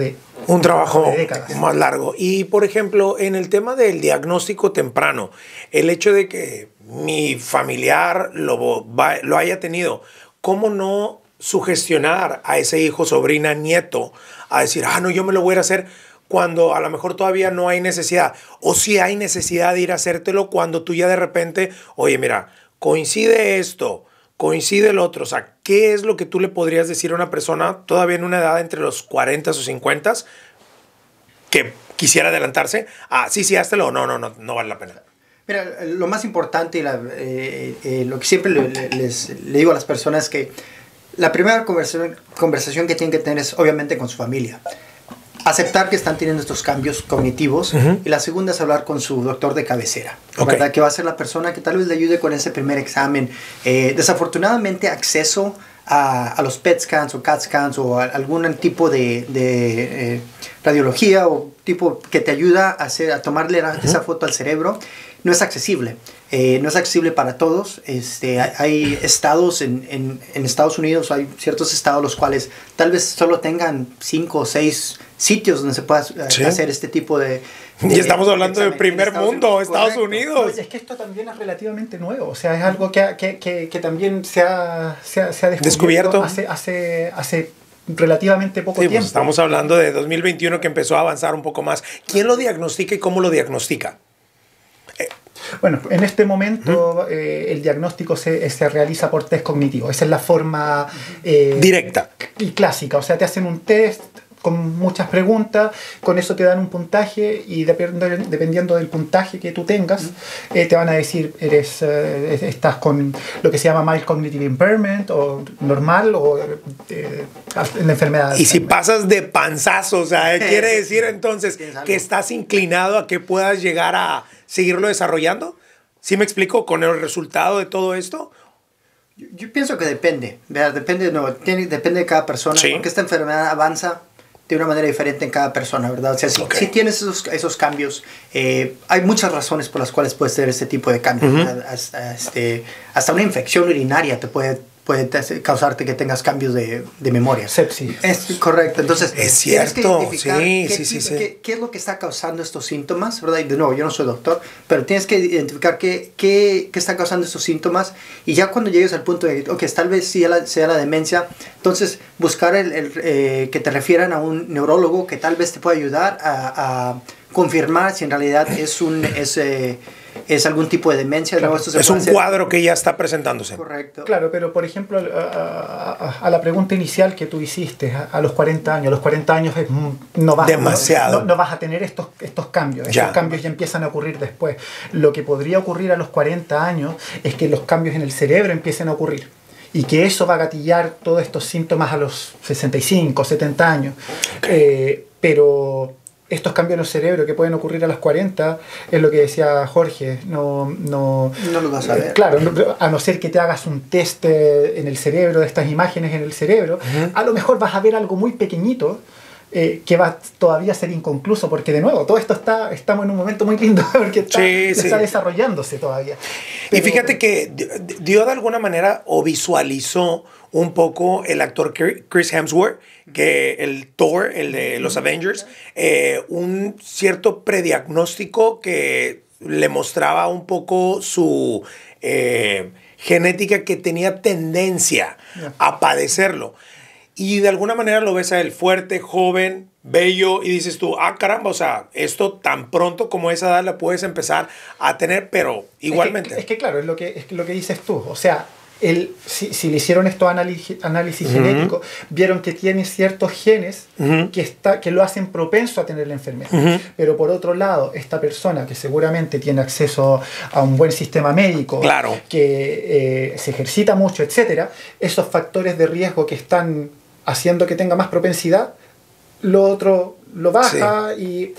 S1: un trabajo
S2: de décadas.
S1: Más largo. Y, por ejemplo, en el tema del diagnóstico temprano, el hecho de que mi familiar lo haya tenido, ¿cómo no sugestionar a ese hijo, sobrina, nieto a decir, no, yo me lo voy a ir a hacer cuando a lo mejor todavía no hay necesidad? O si hay necesidad de ir a hacértelo cuando tú ya de repente, oye, mira, coincide esto, coincide el otro. O sea, ¿qué es lo que tú le podrías decir a una persona todavía en una edad entre los 40 o 50 que quisiera adelantarse? Sí, háztelo. No vale la pena.
S3: Mira, lo más importante, lo que siempre le digo a las personas es que la primera conversación que tienen que tener es obviamente con su familia. Aceptar que están teniendo estos cambios cognitivos. Y la segunda es hablar con su doctor de cabecera, ¿verdad? Que va a ser la persona que tal vez le ayude con ese primer examen. Desafortunadamente, acceso a los PET scans o CAT scans o algún tipo de radiología o tipo que te ayuda a tomarle esa foto al cerebro no es accesible. No es accesible para todos. Hay estados en Estados Unidos, hay ciertos estados los cuales tal vez solo tengan 5 o 6 sitios donde se pueda hacer este tipo de...
S1: Y estamos hablando de primer mundo, Estados Unidos.
S2: Oye, es que esto también es relativamente nuevo, o sea, es algo que también se ha descubierto hace relativamente poco tiempo.
S1: Pues estamos hablando de 2021 que empezó a avanzar un poco más. ¿Quién lo diagnostica y cómo lo diagnostica?
S2: Bueno, en este momento el diagnóstico se realiza por test cognitivo. Esa es la forma
S1: directa
S2: y clásica. O sea, te hacen un test con muchas preguntas, con eso te dan un puntaje y dependiendo del puntaje que tú tengas, te van a decir, estás con lo que se llama mild cognitive impairment o normal o la enfermedad.
S1: Y si pasas de panzazo, o sea, quiere decir entonces que estás inclinado a que puedas llegar a seguirlo desarrollando. ¿Sí me explico con el resultado de todo esto?
S3: Yo pienso que depende, ¿verdad? Depende de cada persona,
S1: sí,
S3: porque esta enfermedad avanza de una manera diferente en cada persona, ¿verdad? O sea, si tienes esos cambios, hay muchas razones por las cuales puedes tener este tipo de cambios. Hasta una infección urinaria te puede causarte que tengas cambios de memoria.
S2: Sepsis.
S3: Es correcto. Entonces,
S1: es cierto.
S3: ¿qué es lo que está causando estos síntomas? ¿Verdad? Y de nuevo, yo no soy doctor, pero tienes que identificar qué está causando estos síntomas. Y ya cuando llegues al punto de, tal vez sea la demencia, entonces buscar que te refieran a un neurólogo que tal vez te pueda ayudar a confirmar si en realidad es algún tipo de demencia.
S1: Claro, es un cuadro que ya está presentándose.
S3: Correcto.
S2: Claro, pero por ejemplo, a la pregunta inicial que tú hiciste, a los 40 años, no vas a tener estos cambios. Estos cambios ya empiezan a ocurrir después. Lo que podría ocurrir a los 40 años es que los cambios en el cerebro empiecen a ocurrir. Y que eso va a gatillar todos estos síntomas a los 65, 70 años. Pero estos cambios en el cerebro que pueden ocurrir a los 40, es lo que decía Jorge, no
S3: lo vas a ver.
S2: Claro, a no ser que te hagas un test en el cerebro, de estas imágenes en el cerebro, a lo mejor vas a ver algo muy pequeñito que va todavía a ser inconcluso, porque de nuevo, todo esto estamos en un momento muy lindo, porque está desarrollándose todavía.
S1: Y fíjate que dio de alguna manera o visualizó un poco el actor Chris Hemsworth, que el Thor, el de los Avengers, un cierto prediagnóstico que le mostraba un poco su genética, que tenía tendencia a padecerlo. Y de alguna manera lo ves a él fuerte, joven, bello, y dices tú, caramba, o sea, esto tan pronto como esa edad la puedes empezar a tener, pero igualmente.
S2: Es que claro, es lo que dices tú, o sea, si le hicieron estos análisis genéticos, vieron que tiene ciertos genes que lo hacen propenso a tener la enfermedad. Pero por otro lado, esta persona que seguramente tiene acceso a un buen sistema médico, que se ejercita mucho, etcétera, esos factores de riesgo que están haciendo que tenga más propensidad, lo otro lo baja, y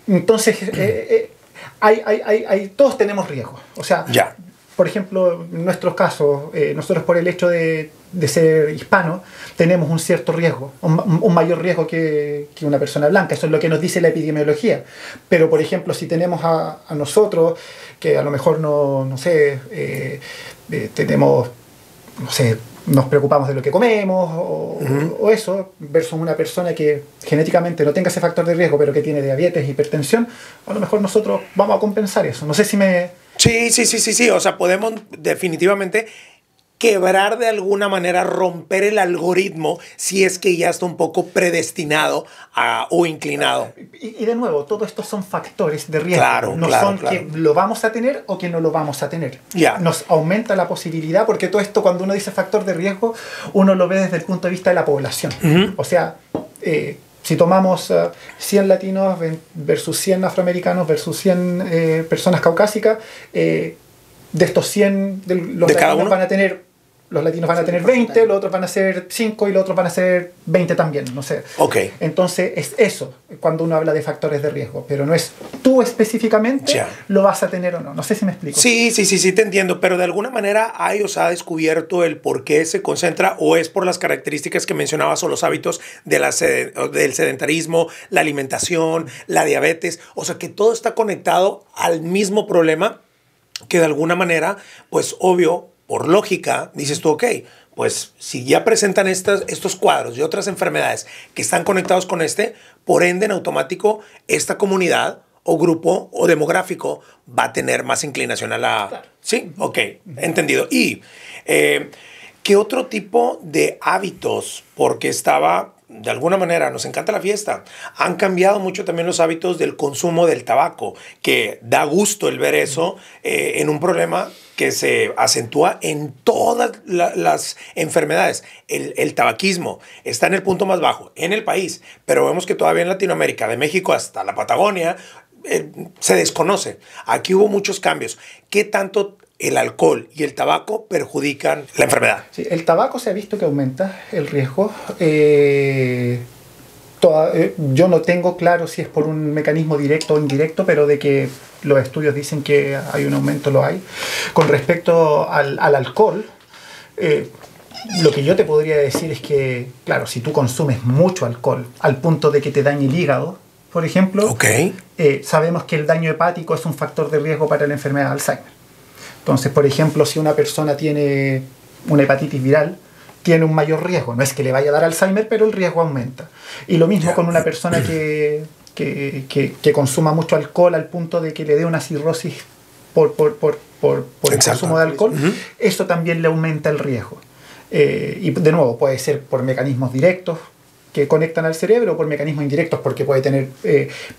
S2: entonces todos tenemos riesgo. O sea, por ejemplo, en nuestros casos, nosotros por el hecho de ser hispanos, tenemos un cierto riesgo, un mayor riesgo que una persona blanca. Eso es lo que nos dice la epidemiología. Pero, por ejemplo, si tenemos a nosotros, que a lo mejor tenemos, nos preocupamos de lo que comemos o eso, versus una persona que genéticamente no tenga ese factor de riesgo, pero que tiene diabetes, hipertensión, a lo mejor nosotros vamos a compensar eso. No sé si me...
S1: Sí. O sea, podemos definitivamente quebrar de alguna manera, romper el algoritmo si es que ya está un poco predestinado o inclinado.
S2: Y de nuevo, todo esto son factores de riesgo. Son que lo vamos a tener o que no lo vamos a tener. Nos aumenta la posibilidad, porque todo esto, cuando uno dice factor de riesgo, uno lo ve desde el punto de vista de la población. O sea, si tomamos 100 latinos versus 100 afroamericanos versus 100 personas caucásicas, de estos 100, los latinos van a tener 20, los otros van a ser 5 y los otros van a ser 20 también, no sé. Entonces es eso, cuando uno habla de factores de riesgo, pero no es tú específicamente lo vas a tener o no. No sé si me explico.
S1: Sí, te entiendo, pero de alguna manera se ha descubierto el por qué se concentra, o es por las características que mencionabas o los hábitos del sedentarismo, la alimentación, la diabetes, o sea que todo está conectado al mismo problema, que de alguna manera, pues obvio, por lógica, dices tú, ok, pues si ya presentan estos cuadros y otras enfermedades que están conectados con por ende en automático esta comunidad o grupo o demográfico va a tener más inclinación a la...
S2: Claro.
S1: Sí, ok, entendido. Y ¿qué otro tipo de hábitos? Porque de alguna manera, nos encanta la fiesta. Han cambiado mucho también los hábitos del consumo del tabaco, que da gusto el ver eso en un problema que se acentúa en todas las enfermedades. El tabaquismo está en el punto más bajo en el país, pero vemos que todavía en Latinoamérica, de México hasta la Patagonia, se desconoce. Aquí hubo muchos cambios. ¿Qué tanto el alcohol y el tabaco perjudican la enfermedad?
S2: Sí, el tabaco se ha visto que aumenta el riesgo. Yo no tengo claro si es por un mecanismo directo o indirecto, pero de que los estudios dicen que hay un aumento, lo hay. Con respecto al alcohol, lo que yo te podría decir es que, claro, si tú consumes mucho alcohol al punto de que te dañe el hígado, por ejemplo,
S1: Okay.
S2: Sabemos que el daño hepático es un factor de riesgo para la enfermedad de Alzheimer. Entonces, por ejemplo, si una persona tiene una hepatitis viral, tiene un mayor riesgo. No es que le vaya a dar Alzheimer, pero el riesgo aumenta. Y lo mismo con una persona que consuma mucho alcohol al punto de que le dé una cirrosis por el consumo de alcohol, eso también le aumenta el riesgo. Y de nuevo, puede ser por mecanismos directos que conectan al cerebro o por mecanismos indirectos porque puede tener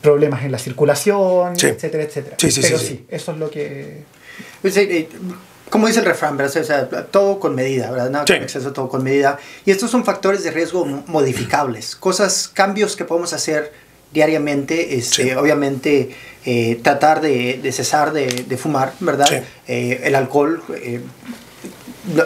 S2: problemas en la circulación, etcétera, etcétera. Pero sí, eso es lo que...
S3: Como dice el refrán, ¿verdad? O sea, todo con medida, ¿verdad? Nada con exceso, todo con medida. Y estos son factores de riesgo modificables, cambios que podemos hacer diariamente. Obviamente, tratar de cesar de fumar, ¿verdad? Sí. El alcohol,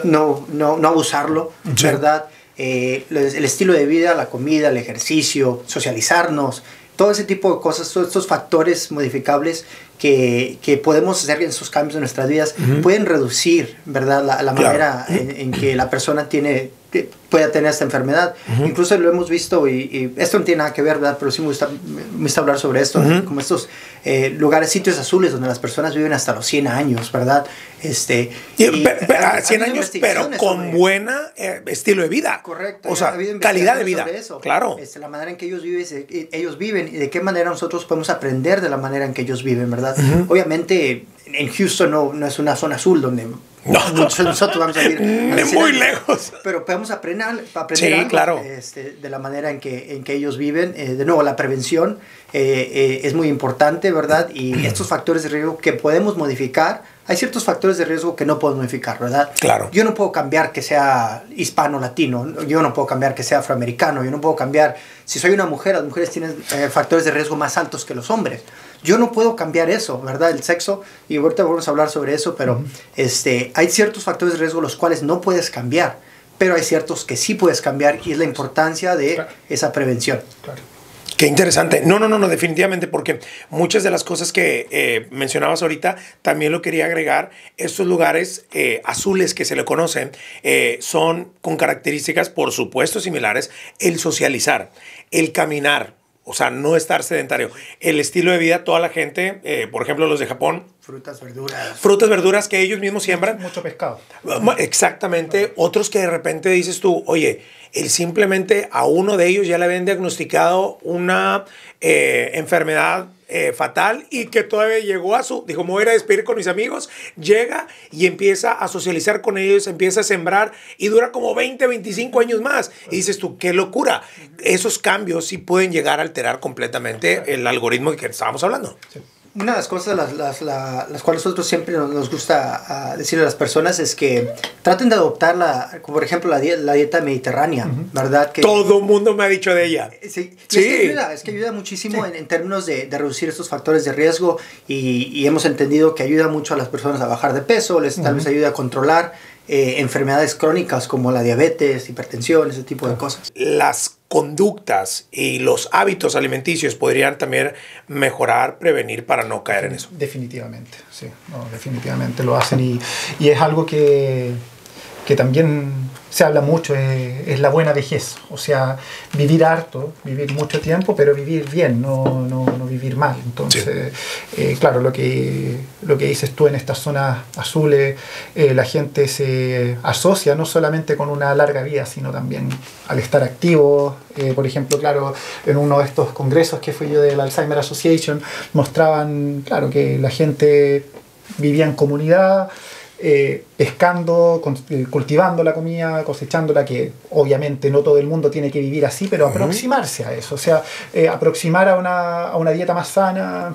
S3: no abusarlo, ¿verdad? El estilo de vida, la comida, el ejercicio, socializarnos, todo ese tipo de cosas, todos estos factores modificables que podemos hacer en esos cambios en nuestras vidas pueden reducir, ¿verdad? La manera en que la persona pueda tener esta enfermedad. Incluso lo hemos visto y esto no tiene nada que ver, ¿verdad? Pero sí me gusta hablar sobre esto, como estos lugares, sitios azules donde las personas viven hasta los 100 años, ¿verdad?
S1: 100 años, pero con buena estilo de vida.
S3: Correcto.
S1: O sea, calidad de vida. Claro.
S3: La manera en que ellos viven y de qué manera nosotros podemos aprender de la manera en que ellos viven, ¿verdad? Obviamente en Houston no es una zona azul donde nosotros vamos a ir
S1: muy lejos,
S3: pero podemos aprender
S1: sí,
S3: algo,
S1: claro.
S3: De la manera en que ellos viven. De nuevo, la prevención es muy importante, ¿verdad? Y estos factores de riesgo que podemos modificar, hay ciertos factores de riesgo que no podemos modificar, ¿verdad?
S1: Claro.
S3: Yo no puedo cambiar que sea hispano, latino, yo no puedo cambiar que sea afroamericano, yo no puedo cambiar, si soy una mujer, las mujeres tienen factores de riesgo más altos que los hombres. Yo no puedo cambiar eso, ¿verdad? El sexo, y ahorita vamos a hablar sobre eso, pero hay ciertos factores de riesgo los cuales no puedes cambiar, pero hay ciertos que sí puedes cambiar y es la importancia de esa prevención.
S2: Claro.
S1: Qué interesante. No, definitivamente, porque muchas de las cosas que mencionabas ahorita, también lo quería agregar. Estos lugares azules que se le conocen son con características, por supuesto, similares. El socializar, el caminar, o sea, no estar sedentario. El estilo de vida, toda la gente, por ejemplo, los de Japón.
S3: Frutas, verduras.
S1: Frutas, verduras que ellos mismos siembran.
S2: Mucho pescado.
S1: Exactamente. Otros que de repente dices tú, oye, simplemente a uno de ellos ya le habían diagnosticado una enfermedad fatal y que todavía llegó dijo, me voy a ir a despedir con mis amigos, llega y empieza a socializar con ellos, empieza a sembrar y dura como 20, 25 años más. Y dices tú, qué locura. Esos cambios sí pueden llegar a alterar completamente el algoritmo que estábamos hablando.
S3: Sí. Una de las cosas las cuales nosotros siempre nos gusta decirle a las personas es que traten de adoptar, como por ejemplo la dieta mediterránea, ¿verdad? Que
S1: todo el mundo me ha dicho de ella.
S3: Sí. Es que ayuda muchísimo en términos de reducir estos factores de riesgo y hemos entendido que ayuda mucho a las personas a bajar de peso, tal vez ayuda a controlar enfermedades crónicas como la diabetes, hipertensión, ese tipo de cosas.
S1: Las conductas y los hábitos alimenticios podrían también mejorar, prevenir para no caer en eso.
S2: Definitivamente, sí. No, definitivamente lo hacen y es algo que también se habla mucho, es la buena vejez. O sea, vivir harto, vivir mucho tiempo, pero vivir bien, no vivir mal. Entonces, claro, lo que dices tú en estas zonas azules, la gente se asocia no solamente con una larga vida, sino también al estar activo. Por ejemplo, claro, en uno de estos congresos que fui yo del Alzheimer Association, mostraban, claro, que la gente vivía en comunidad, pescando, cultivando la comida, cosechándola, que obviamente no todo el mundo tiene que vivir así, pero aproximarse a eso, o sea, aproximar a una dieta más sana,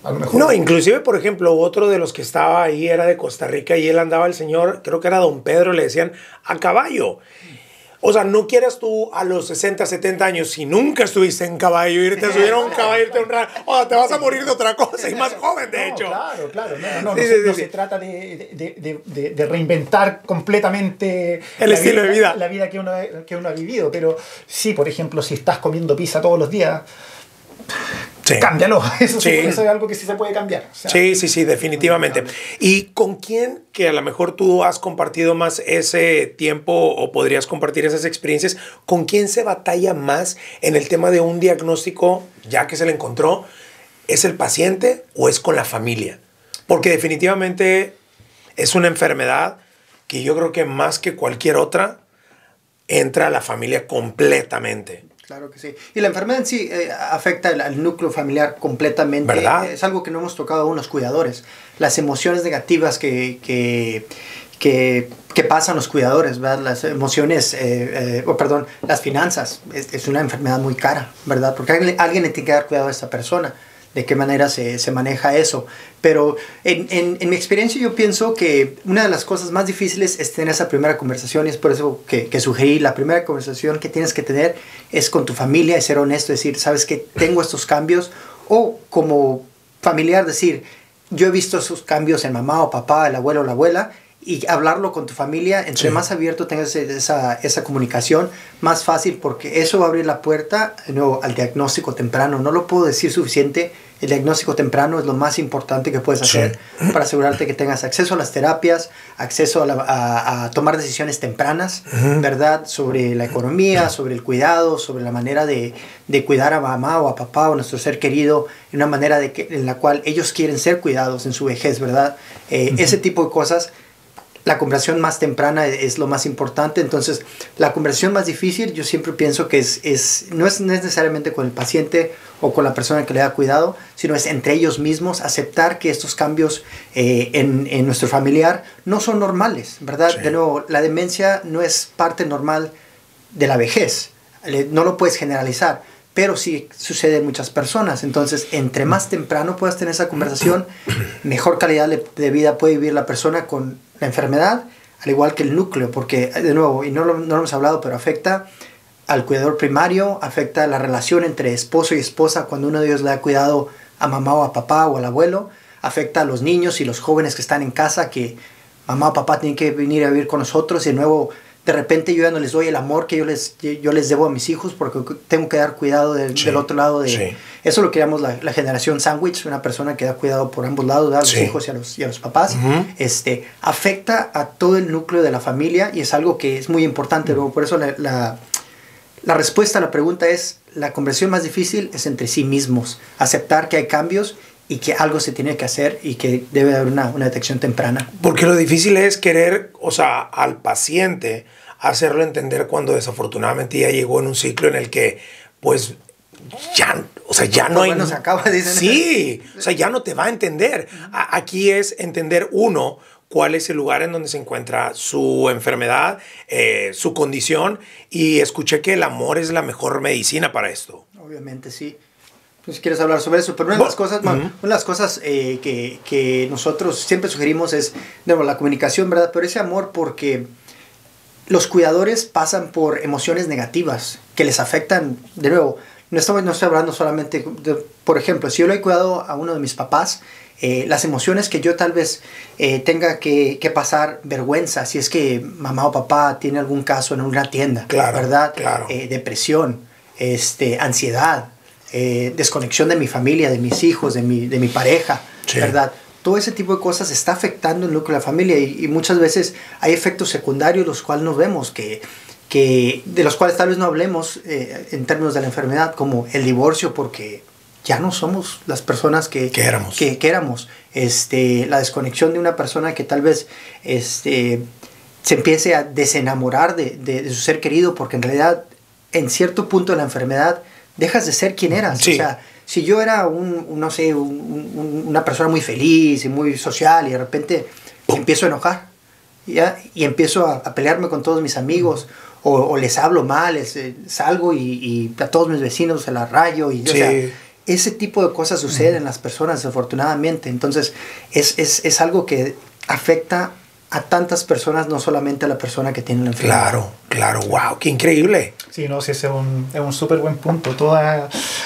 S2: a lo mejor.
S1: No, inclusive, por ejemplo, otro de los que estaba ahí era de Costa Rica y él andaba, el señor, creo que era don Pedro, le decían, a caballo. O sea, no quieras tú a los 60, 70 años, si nunca estuviste en caballo, irte a subir a un caballo, irte a un rato, o sea, te vas a morir de otra cosa y más joven, de hecho.
S2: Claro, no se trata de reinventar completamente
S1: el estilo de vida.
S2: La vida que uno ha vivido, pero sí, por ejemplo, si estás comiendo pizza todos los días, cámbialo. Eso es algo que sí se puede cambiar. O sea,
S1: sí, definitivamente. ¿Y con quién, que a lo mejor tú has compartido más ese tiempo o podrías compartir esas experiencias, con quién se batalla más en el tema de un diagnóstico, ya que se le encontró? ¿Es el paciente o es con la familia? Porque definitivamente es una enfermedad que yo creo que más que cualquier otra entra a la familia completamente.
S3: Claro que sí. Y la enfermedad en sí afecta al núcleo familiar completamente.
S1: ¿Verdad?
S3: Es algo que no hemos tocado aún los cuidadores. Las emociones negativas que pasan los cuidadores, ¿verdad? Las emociones, las finanzas. Es una enfermedad muy cara, ¿verdad? Porque alguien le tiene que dar cuidado a esta persona. De qué manera se maneja eso. Pero en mi experiencia yo pienso que una de las cosas más difíciles es tener esa primera conversación, y es por eso que sugerí la primera conversación que tienes que tener es con tu familia, y ser honesto, decir, sabes que tengo estos cambios, o como familiar decir, yo he visto esos cambios en mamá o papá, el abuelo o la abuela, y hablarlo con tu familia. Entre más abierto tengas esa comunicación, más fácil, porque eso va a abrir la puerta al diagnóstico temprano. No lo puedo decir suficiente. El diagnóstico temprano es lo más importante que puedes hacer para asegurarte que tengas acceso a las terapias, acceso a tomar decisiones tempranas, ¿verdad? Sobre la economía, sobre el cuidado, sobre la manera de cuidar a mamá o a papá o a nuestro ser querido, en una manera en la cual ellos quieren ser cuidados en su vejez, ¿verdad? Ese tipo de cosas. La conversación más temprana es lo más importante. Entonces, la conversación más difícil, yo siempre pienso que no es necesariamente con el paciente o con la persona que le da cuidado, sino es entre ellos mismos, aceptar que estos cambios en nuestro familiar no son normales, ¿verdad? Sí. De nuevo, la demencia no es parte normal de la vejez. No lo puedes generalizar, pero sí sucede en muchas personas. Entonces, entre más temprano puedas tener esa conversación, mejor calidad de vida puede vivir la persona con la enfermedad, al igual que el núcleo, porque, de nuevo, y no lo hemos hablado, pero afecta al cuidador primario, afecta a la relación entre esposo y esposa cuando uno de ellos le da cuidado a mamá o a papá o al abuelo, afecta a los niños y los jóvenes que están en casa, que mamá o papá tienen que venir a vivir con nosotros, y de nuevo, de repente yo ya no les doy el amor que yo les debo a mis hijos porque tengo que dar cuidado del otro lado. Eso lo que llamamos la generación sándwich, una persona que da cuidado por ambos lados, a los hijos y a los papás. Afecta a todo el núcleo de la familia, y es algo que es muy importante. Por eso la respuesta a la pregunta es, la conversación más difícil es entre sí mismos. Aceptar que hay cambios y que algo se tiene que hacer y que debe haber una detección temprana.
S1: Porque lo difícil es querer, al paciente hacerlo entender cuando desafortunadamente ya llegó en un ciclo en el que, pues, ya no hay...
S3: Bueno, se acaba, dicen.
S1: Sí, ya no te va a entender. Aquí es entender, uno, cuál es el lugar en donde se encuentra su enfermedad, su condición, y escuché que el amor es la mejor medicina para esto.
S3: Obviamente, sí. Si quieres hablar sobre eso, pero una de las cosas que nosotros siempre sugerimos es la comunicación, ¿verdad? Pero ese amor, porque los cuidadores pasan por emociones negativas que les afectan. De nuevo, no estoy hablando solamente por ejemplo, si yo le he cuidado a uno de mis papás, las emociones que yo tal vez tenga que pasar vergüenza si es que mamá o papá tiene algún caso en una tienda, ¿verdad?
S1: Claro.
S3: Depresión, ansiedad, desconexión de mi familia, de mis hijos, de mi pareja, ¿verdad? todo ese tipo de cosas está afectando el núcleo de la familia y muchas veces hay efectos secundarios los cuales no vemos, de los cuales tal vez no hablemos en términos de la enfermedad, como el divorcio, porque ya no somos las personas que éramos. La desconexión de una persona que tal vez se empiece a desenamorar de su ser querido, porque en realidad en cierto punto de la enfermedad dejas de ser quien eras.
S1: Sí.
S3: O sea, si yo era una persona muy feliz y muy social y de repente empiezo a enojar y empiezo a pelearme con todos mis amigos o les hablo mal, salgo y a todos mis vecinos se la rayo y
S1: Sí.
S3: o sea, ese tipo de cosas suceden en las personas desafortunadamente. Entonces es algo que afecta a tantas personas, no solamente a la persona que tiene la enfermedad.
S1: Claro, wow, qué increíble.
S2: Sí, no, sí, ese es un súper buen punto.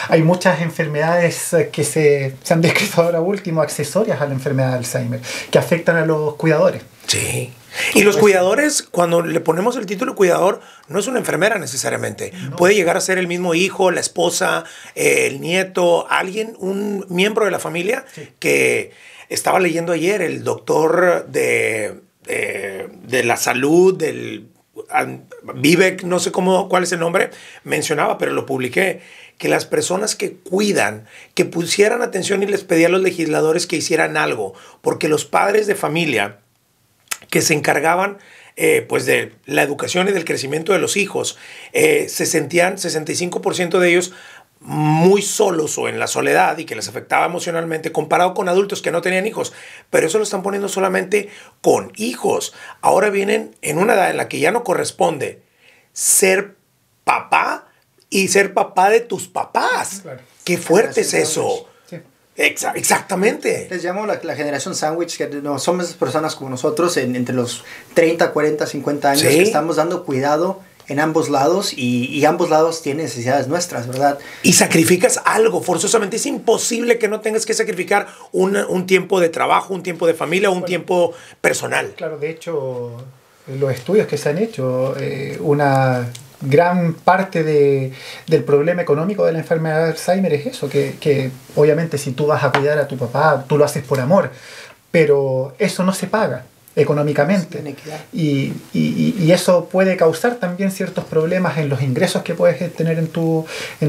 S2: Hay muchas enfermedades que se han descrito ahora último, accesorias a la enfermedad de Alzheimer, que afectan a los cuidadores.
S1: Sí. Y los cuidadores, cuando le ponemos el título de cuidador, no es una enfermera necesariamente. No. Puede llegar a ser el mismo hijo, la esposa, el nieto, alguien, un miembro de la familia. Sí. Que estaba leyendo ayer, el doctor de la salud, del Vivek, no sé cuál es el nombre, mencionaba, pero lo publiqué, que las personas que cuidan, que pusieran atención y les pedía a los legisladores que hicieran algo, porque los padres de familia que se encargaban pues de la educación y del crecimiento de los hijos, se sentían 65% de ellos muy solos o en la soledad y que les afectaba emocionalmente comparado con adultos que no tenían hijos. Pero eso lo están poniendo solamente con hijos. Ahora vienen en una edad en la que ya no corresponde ser papá y ser papá de tus papás. Claro. Qué fuerte es eso. Sí. Exactamente.
S3: Les llamo la generación sándwich, que no somos esas personas como nosotros entre los 30, 40, 50 años, ¿sí? Que estamos dando cuidado en ambos lados y ambos lados tienen necesidades nuestras, ¿verdad?
S1: Y sacrificas algo, forzosamente. Es imposible que no tengas que sacrificar un tiempo de trabajo, un tiempo de familia, un tiempo personal.
S2: Claro, de hecho, los estudios que se han hecho, una gran parte del problema económico de la enfermedad de Alzheimer es eso, que obviamente si tú vas a cuidar a tu papá, tú lo haces por amor, pero eso no se paga económicamente y eso puede causar también ciertos problemas en los ingresos que puedes tener en tu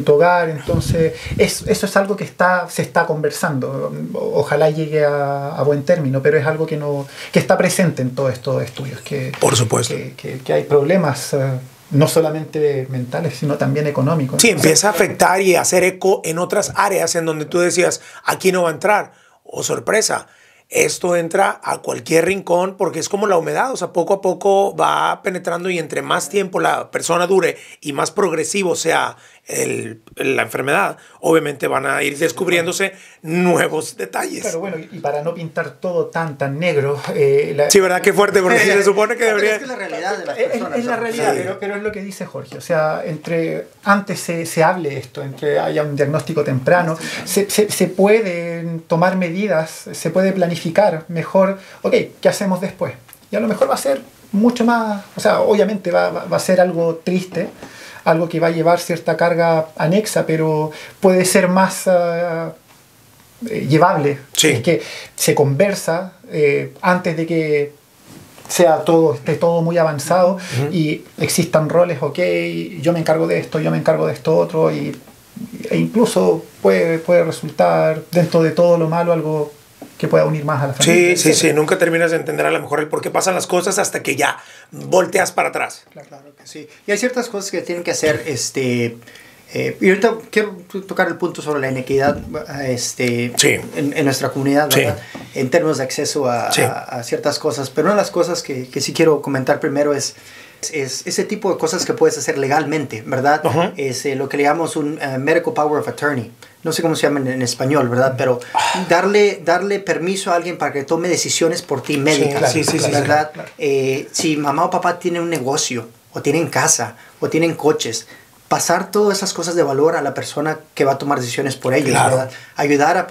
S2: hogar. Entonces eso es algo que se está conversando, ojalá llegue a buen término, pero es algo que está presente en todos estos estudios, que
S1: por supuesto
S2: que hay problemas no solamente mentales, sino también económicos.
S1: Sí, empieza a afectar y a hacer eco en otras áreas en donde tú decías, aquí no va a entrar, o sorpresa, esto entra a cualquier rincón porque es como la humedad, o sea, poco a poco va penetrando y entre más tiempo la persona dure y más progresivo sea la enfermedad, obviamente van a ir descubriéndose nuevos detalles.
S2: Pero bueno, y para no pintar todo tan negro...
S1: sí, ¿verdad? Qué fuerte, porque se supone que debería...
S3: Es que es la realidad de las personas.
S2: Es la realidad,
S1: sí.
S2: pero es lo que dice Jorge. O sea, antes se hable esto, entre haya un diagnóstico temprano, se pueden tomar medidas, se puede planificar mejor. Ok, ¿qué hacemos después? Y a lo mejor va a ser mucho más... O sea, obviamente va a ser algo triste, algo que va a llevar cierta carga anexa, pero puede ser más llevable.
S1: Sí.
S2: Es que se conversa antes de que esté todo muy avanzado y existan roles, ok, yo me encargo de esto, yo me encargo de esto otro, e incluso puede resultar dentro de todo lo malo algo que pueda unir más a la familia.
S1: Sí, nunca terminas de entender a lo mejor el por qué pasan las cosas hasta que ya volteas para atrás.
S3: Claro que sí. Y hay ciertas cosas que tienen que hacer, y ahorita quiero tocar el punto sobre la inequidad en nuestra comunidad, ¿verdad? Sí. En términos de acceso a ciertas cosas. Pero una de las cosas que sí quiero comentar primero es ese tipo de cosas que puedes hacer legalmente, ¿verdad? Uh-huh. Es lo que le llamamos un medical power of attorney. No sé cómo se llama en español, ¿verdad? Pero darle permiso a alguien para que tome decisiones por ti médicas,
S1: sí,
S3: ¿verdad?
S1: Claro.
S3: Si mamá o papá tienen un negocio, o tienen casa, o tienen coches, pasar todas esas cosas de valor a la persona que va a tomar decisiones por ellos, claro. ¿Verdad? Ayudar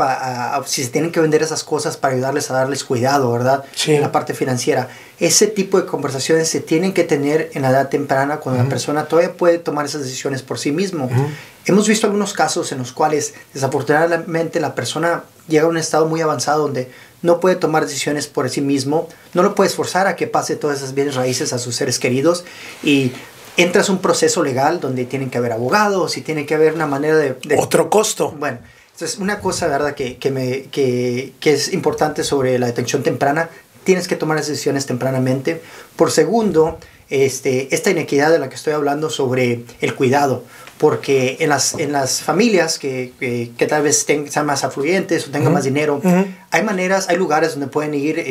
S3: si se tienen que vender esas cosas para ayudarles a darles cuidado, ¿verdad? Sí. En la parte financiera. Ese tipo de conversaciones se tienen que tener en la edad temprana cuando la persona todavía puede tomar esas decisiones por sí mismo. Hemos visto algunos casos en los cuales desafortunadamente la persona llega a un estado muy avanzado donde no puede tomar decisiones por sí mismo, no lo puedes forzar a que pase todas esas bienes raíces a sus seres queridos y entras a un proceso legal donde tienen que haber abogados y tiene que haber una manera de...
S1: Otro costo.
S3: Bueno, entonces una cosa, ¿verdad?, que es importante sobre la detención temprana, tienes que tomar las decisiones tempranamente. Por segundo, esta inequidad de la que estoy hablando sobre el cuidado, porque en las familias que tal vez sean más afluentes o tengan más dinero, hay lugares donde pueden ir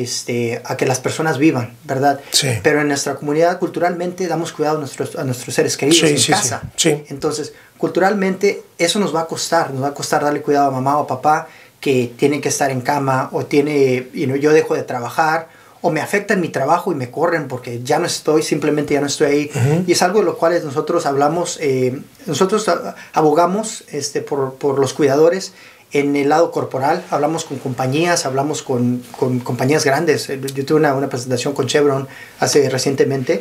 S3: a que las personas vivan, ¿verdad?
S1: Sí.
S3: Pero en nuestra comunidad culturalmente damos cuidado a nuestros seres queridos en casa.
S1: Sí.
S3: Entonces, culturalmente eso nos va a costar darle cuidado a mamá o a papá que tienen que estar en cama o yo dejo de trabajar o me afecta en mi trabajo y me corren porque simplemente ya no estoy ahí. Y es algo de lo cual nosotros hablamos, nosotros abogamos por los cuidadores en el lado corporal. Hablamos con compañías, hablamos con compañías grandes. Yo tuve una presentación con Chevron recientemente,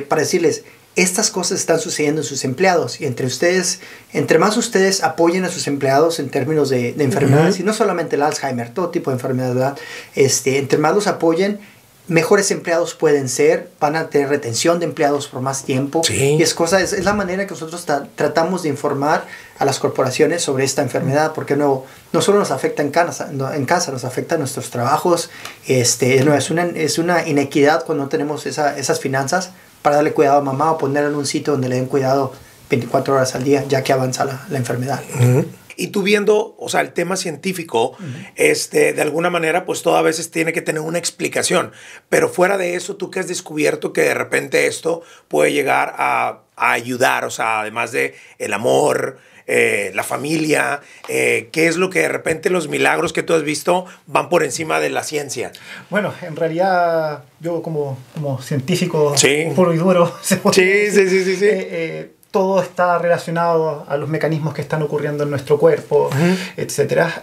S3: para decirles, estas cosas están sucediendo en sus empleados y entre más ustedes apoyen a sus empleados en términos de enfermedades, y no solamente el Alzheimer, todo tipo de enfermedad, ¿verdad? Entre más los apoyen, mejores empleados pueden ser, van a tener retención de empleados por más tiempo.
S1: Sí.
S3: Y es la manera que nosotros tratamos de informar a las corporaciones sobre esta enfermedad, porque no solo nos afecta en casa, nos afecta en nuestros trabajos. Es una inequidad cuando no tenemos esas finanzas para darle cuidado a mamá o ponerla en un sitio donde le den cuidado 24 horas al día, ya que avanza la enfermedad.
S1: Y tú viendo, o sea, el tema científico, de alguna manera, pues todo a veces tiene que tener una explicación. Pero fuera de eso, ¿tú qué has descubierto que de repente esto puede llegar a ayudar? O sea, además de el amor, la familia, ¿qué es lo que de repente los milagros que tú has visto van por encima de la ciencia?
S2: Bueno, en realidad yo como científico puro y duro,
S1: sí.
S2: todo está relacionado a los mecanismos que están ocurriendo en nuestro cuerpo, etcétera.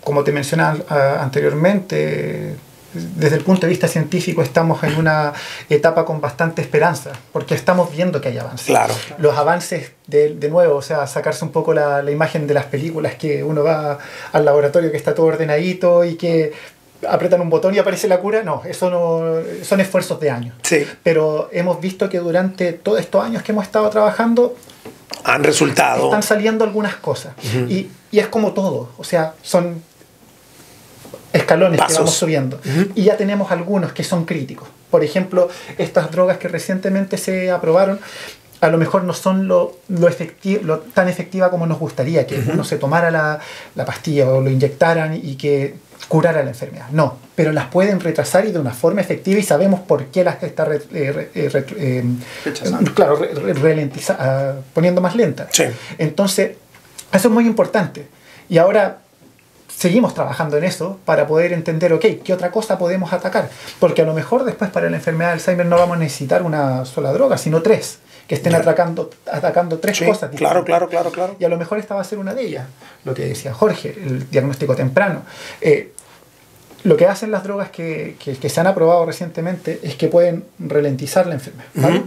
S2: Como te mencionaba anteriormente, desde el punto de vista científico estamos en una etapa con bastante esperanza, porque estamos viendo que hay avances.
S1: Claro.
S2: Los avances, de nuevo, o sea, sacarse un poco la imagen de las películas que uno va al laboratorio que está todo ordenadito y que apretan un botón y aparece la cura. No, eso no son esfuerzos de años.
S1: Sí.
S2: Pero hemos visto que durante todos estos años que hemos estado trabajando
S1: han resultado.
S2: Están saliendo algunas cosas. Y es como todo, o sea, son escalones que vamos subiendo. Y ya tenemos algunos que son críticos. Por ejemplo, estas drogas que recientemente se aprobaron, a lo mejor no son tan efectiva como nos gustaría, que uno se tomara la pastilla o lo inyectaran y que curara la enfermedad. No, pero las pueden retrasar y de una forma efectiva, y sabemos por qué las está poniendo más lentas.
S1: Sí.
S2: Entonces, eso es muy importante. Y ahora seguimos trabajando en eso para poder entender, ok, ¿qué otra cosa podemos atacar? Porque a lo mejor después para la enfermedad de Alzheimer no vamos a necesitar una sola droga, sino 3, que estén atacando 3 cosas.
S1: Claro.
S2: Y a lo mejor esta va a ser una de ellas. Lo que decía Jorge, el diagnóstico temprano. Lo que hacen las drogas que se han aprobado recientemente es que pueden ralentizar la enfermedad, ¿vale?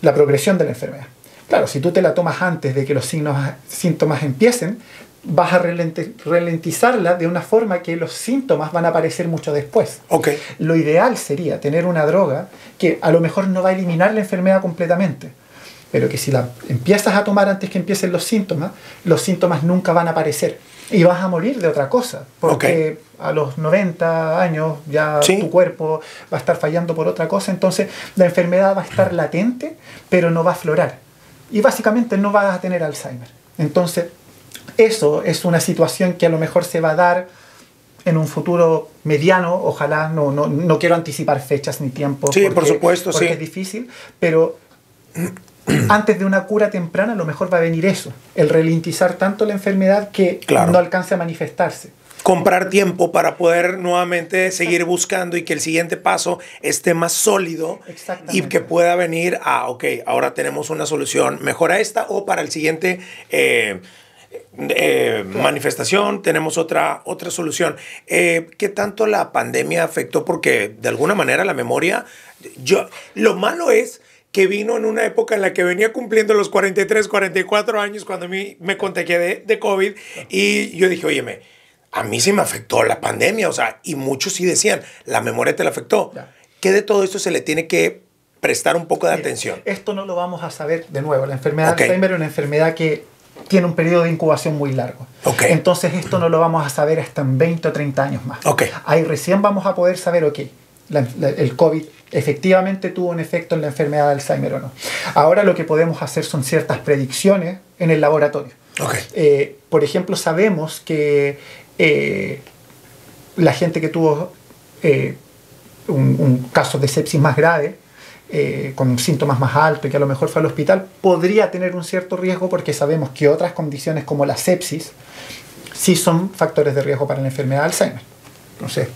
S2: La progresión de la enfermedad. Claro, si tú te la tomas antes de que los síntomas empiecen, vas a ralentizarla de una forma que los síntomas van a aparecer mucho después.
S1: Okay.
S2: Lo ideal sería tener una droga que a lo mejor no va a eliminar la enfermedad completamente, pero que si la empiezas a tomar antes que empiecen los síntomas nunca van a aparecer y vas a morir de otra cosa, porque a los 90 años ya tu cuerpo va a estar fallando por otra cosa. Entonces la enfermedad va a estar latente, pero no va a aflorar y básicamente no vas a tener Alzheimer. Entonces eso es una situación que a lo mejor se va a dar en un futuro mediano. Ojalá, no quiero anticipar fechas ni tiempos.
S1: Sí, por supuesto,
S2: porque es difícil, pero antes de una cura temprana a lo mejor va a venir eso, el ralentizar tanto la enfermedad que no alcance a manifestarse.
S1: Comprar tiempo para poder nuevamente seguir buscando y que el siguiente paso esté más sólido y que pueda venir ahora tenemos una solución mejor a esta, o para el siguiente manifestación tenemos otra solución. ¿Qué tanto la pandemia afectó? Porque de alguna manera la memoria, lo malo es que vino en una época en la que venía cumpliendo los 43, 44 años cuando a mí me contagié de COVID, y yo dije, óyeme, a mí sí me afectó la pandemia, o sea, y muchos sí decían, la memoria te la afectó.
S2: Ya.
S1: ¿Qué de todo esto se le tiene que prestar un poco de
S2: Mira,
S1: atención?
S2: esto no lo vamos a saber de nuevo. La enfermedad
S1: Ok.
S2: de Alzheimer es una enfermedad que tiene un periodo de incubación muy largo.
S1: Ok.
S2: Entonces esto no lo vamos a saber hasta en 20 o 30 años más.
S1: Ok.
S2: Ahí recién vamos a poder saber, ok, el COVID efectivamente tuvo un efecto en la enfermedad de Alzheimer o no. Ahora lo que podemos hacer son ciertas predicciones en el laboratorio.
S1: Ok.
S2: Por ejemplo, sabemos que la gente que tuvo un caso de sepsis más grave, con síntomas más altos y que a lo mejor fue al hospital, podría tener un cierto riesgo porque sabemos que otras condiciones como la sepsis sí son factores de riesgo para la enfermedad de Alzheimer. Entonces,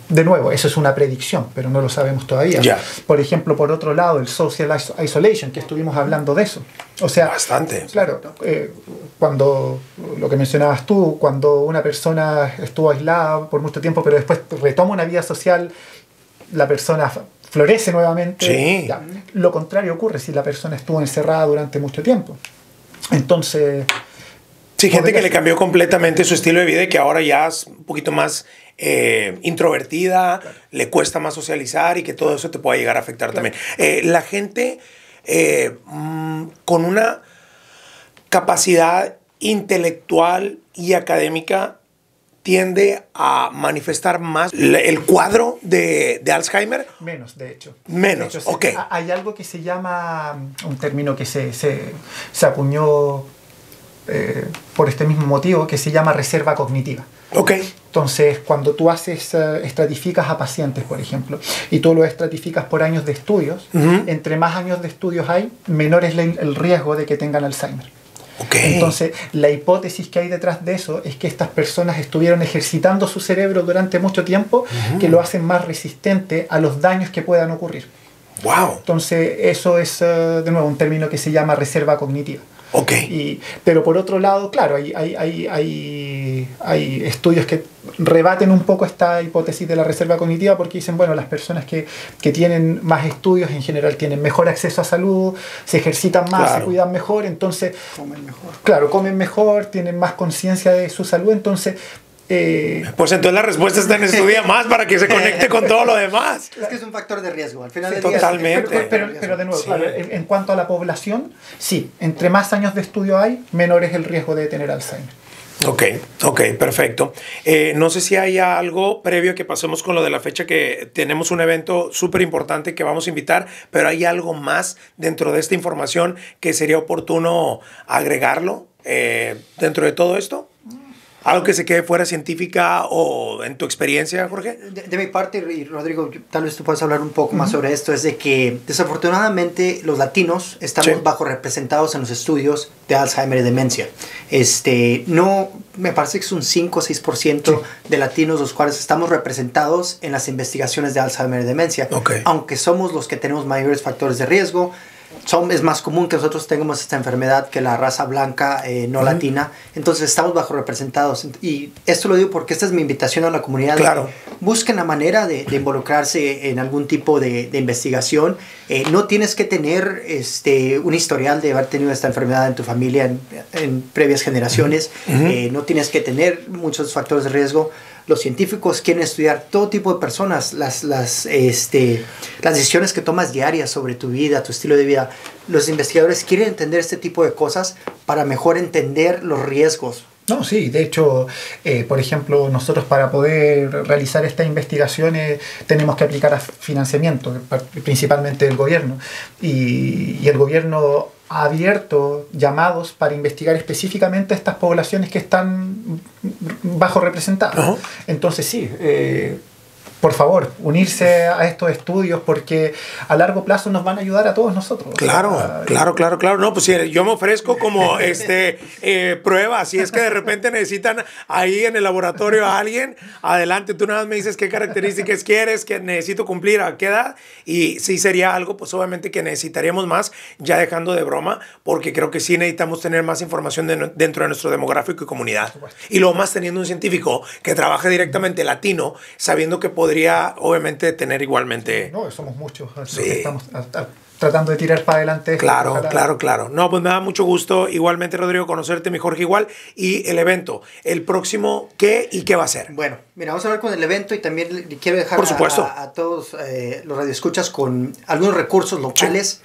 S2: de nuevo, eso es una predicción, pero no lo sabemos todavía.
S1: Ya.
S2: Por ejemplo, por otro lado, el social isolation, que estuvimos hablando de eso. O sea,
S1: Bastante.
S2: claro, cuando lo que mencionabas tú, cuando una persona estuvo aislada por mucho tiempo, pero después retoma una vida social, la persona florece nuevamente.
S1: Sí.
S2: Ya. Lo contrario ocurre si la persona estuvo encerrada durante mucho tiempo. Entonces,
S1: Sí, gente que
S2: podría
S1: le
S2: ser.
S1: cambió completamente su estilo de vida y que ahora ya es un poquito más introvertida, le cuesta más socializar y que todo eso te puede llegar a afectar también. La gente con una capacidad intelectual y académica tiende a manifestar más el cuadro de Alzheimer.
S2: Menos, de hecho.
S1: Menos,
S2: De hecho,
S1: ok.
S2: Hay algo que se llama, un término que se acuñó por este mismo motivo, que se llama reserva cognitiva.
S1: Ok.
S2: Entonces, cuando tú haces, estratificas a pacientes, por ejemplo, y tú los estratificas por años de estudios, entre más años de estudios hay, menor es el riesgo de que tengan Alzheimer.
S1: Ok.
S2: Entonces, la hipótesis que hay detrás de eso es que estas personas estuvieron ejercitando su cerebro durante mucho tiempo, que lo hacen más resistente a los daños que puedan ocurrir.
S1: Wow.
S2: Entonces, eso es, de nuevo, un término que se llama reserva cognitiva.
S1: Ok.
S2: Pero por otro lado, claro, hay estudios que rebaten un poco esta hipótesis de la reserva cognitiva porque dicen, bueno, las personas que tienen más estudios en general tienen mejor acceso a salud, se ejercitan más,
S1: Claro.
S2: se cuidan mejor, entonces,
S3: Comen mejor.
S2: claro, comen mejor, tienen más conciencia de su salud, entonces...
S1: Pues entonces la respuesta está en estudiar más para que se conecte con todo lo demás.
S3: Es que es un factor de riesgo. Al final
S2: Sí,
S3: del día es-
S1: totalmente.
S2: pero de nuevo,
S1: Sí.
S2: claro, en cuanto a la población, sí, entre más años de estudio hay, menor es el riesgo de tener Alzheimer.
S1: Ok, ok, perfecto. No sé si hay algo previo que pasemos con lo de la fecha, que tenemos un evento súper importante que vamos a invitar, pero hay algo más dentro de esta información que sería oportuno agregarlo dentro de todo esto. ¿Algo que se quede fuera científica o en tu experiencia, Jorge?
S3: De mi parte, y Rodrigo, tal vez tú puedas hablar un poco más sobre esto, es de que desafortunadamente los latinos estamos
S1: Sí.
S3: bajo representados en los estudios de Alzheimer y demencia. No, me parece que es un 5 o 6% de latinos los cuales estamos representados en las investigaciones de Alzheimer y demencia.
S1: Ok.
S3: Aunque somos los que tenemos mayores factores de riesgo, es más común que nosotros tengamos esta enfermedad que la raza blanca no latina. Entonces estamos bajo representados. Y esto lo digo porque esta es mi invitación a la comunidad.
S1: Claro.
S3: Busquen la manera de involucrarse en algún tipo de investigación. No tienes que tener un historial de haber tenido esta enfermedad en tu familia en previas generaciones. No tienes que tener muchos factores de riesgo. Los científicos quieren estudiar todo tipo de personas, las decisiones que tomas diarias sobre tu vida, tu estilo de vida. Los investigadores quieren entender este tipo de cosas para mejor entender los riesgos.
S2: No, sí, de hecho, por ejemplo, nosotros para poder realizar estas investigaciones tenemos que aplicar a financiamiento, principalmente del gobierno. Y el gobierno ha abierto llamados para investigar específicamente estas poblaciones que están bajo representadas.
S1: Ajá.
S2: Entonces, sí, por favor, unirse a estos estudios porque a largo plazo nos van a ayudar a todos nosotros.
S1: Claro,
S2: O sea,
S1: claro. No, pues sí, yo me ofrezco como prueba. Si es que de repente necesitan ahí en el laboratorio a alguien, adelante, tú nada más me dices qué características quieres, que necesito cumplir, a qué edad. Y sí sería algo, pues obviamente que necesitaríamos más, ya dejando de broma, porque creo que sí necesitamos tener más información dentro de nuestro demográfico y comunidad. Y luego más teniendo un científico que trabaje directamente latino, sabiendo que podemos podría obviamente tener igualmente.
S2: No, somos muchos los
S1: Sí.
S2: que estamos tratando de tirar para adelante.
S1: Claro,
S2: Ojalá.
S1: claro. No, pues me da mucho gusto, igualmente, Rodrigo, conocerte, mi Jorge, igual. Y el evento, el próximo, ¿qué y qué va a ser?
S3: Bueno, mira, vamos a hablar con el evento y también le quiero dejar
S1: Por supuesto.
S3: a todos los radioescuchas con algunos recursos locales,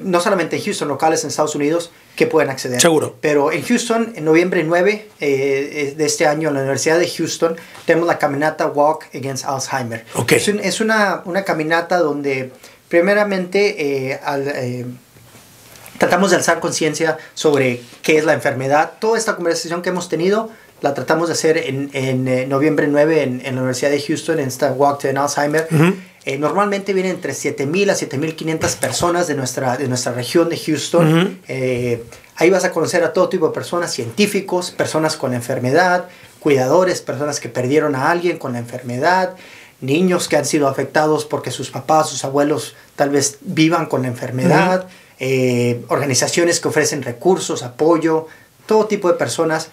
S3: no solamente en Houston, locales en Estados Unidos, que pueden acceder.
S1: Seguro.
S3: Pero en Houston, en noviembre 9 de este año, en la Universidad de Houston, tenemos la caminata Walk Against Alzheimer.
S1: Ok.
S3: Es una caminata donde, primeramente, tratamos de alzar conciencia sobre qué es la enfermedad. Toda esta conversación que hemos tenido la tratamos de hacer en noviembre 9 en la Universidad de Houston, en esta Walk to Alzheimer. Normalmente vienen entre 7,000 a 7,500 personas de nuestra región de Houston. Ahí vas a conocer a todo tipo de personas, científicos, personas con la enfermedad, cuidadores, personas que perdieron a alguien con la enfermedad, niños que han sido afectados porque sus papás, sus abuelos tal vez vivan con la enfermedad, organizaciones que ofrecen recursos, apoyo, todo tipo de personas.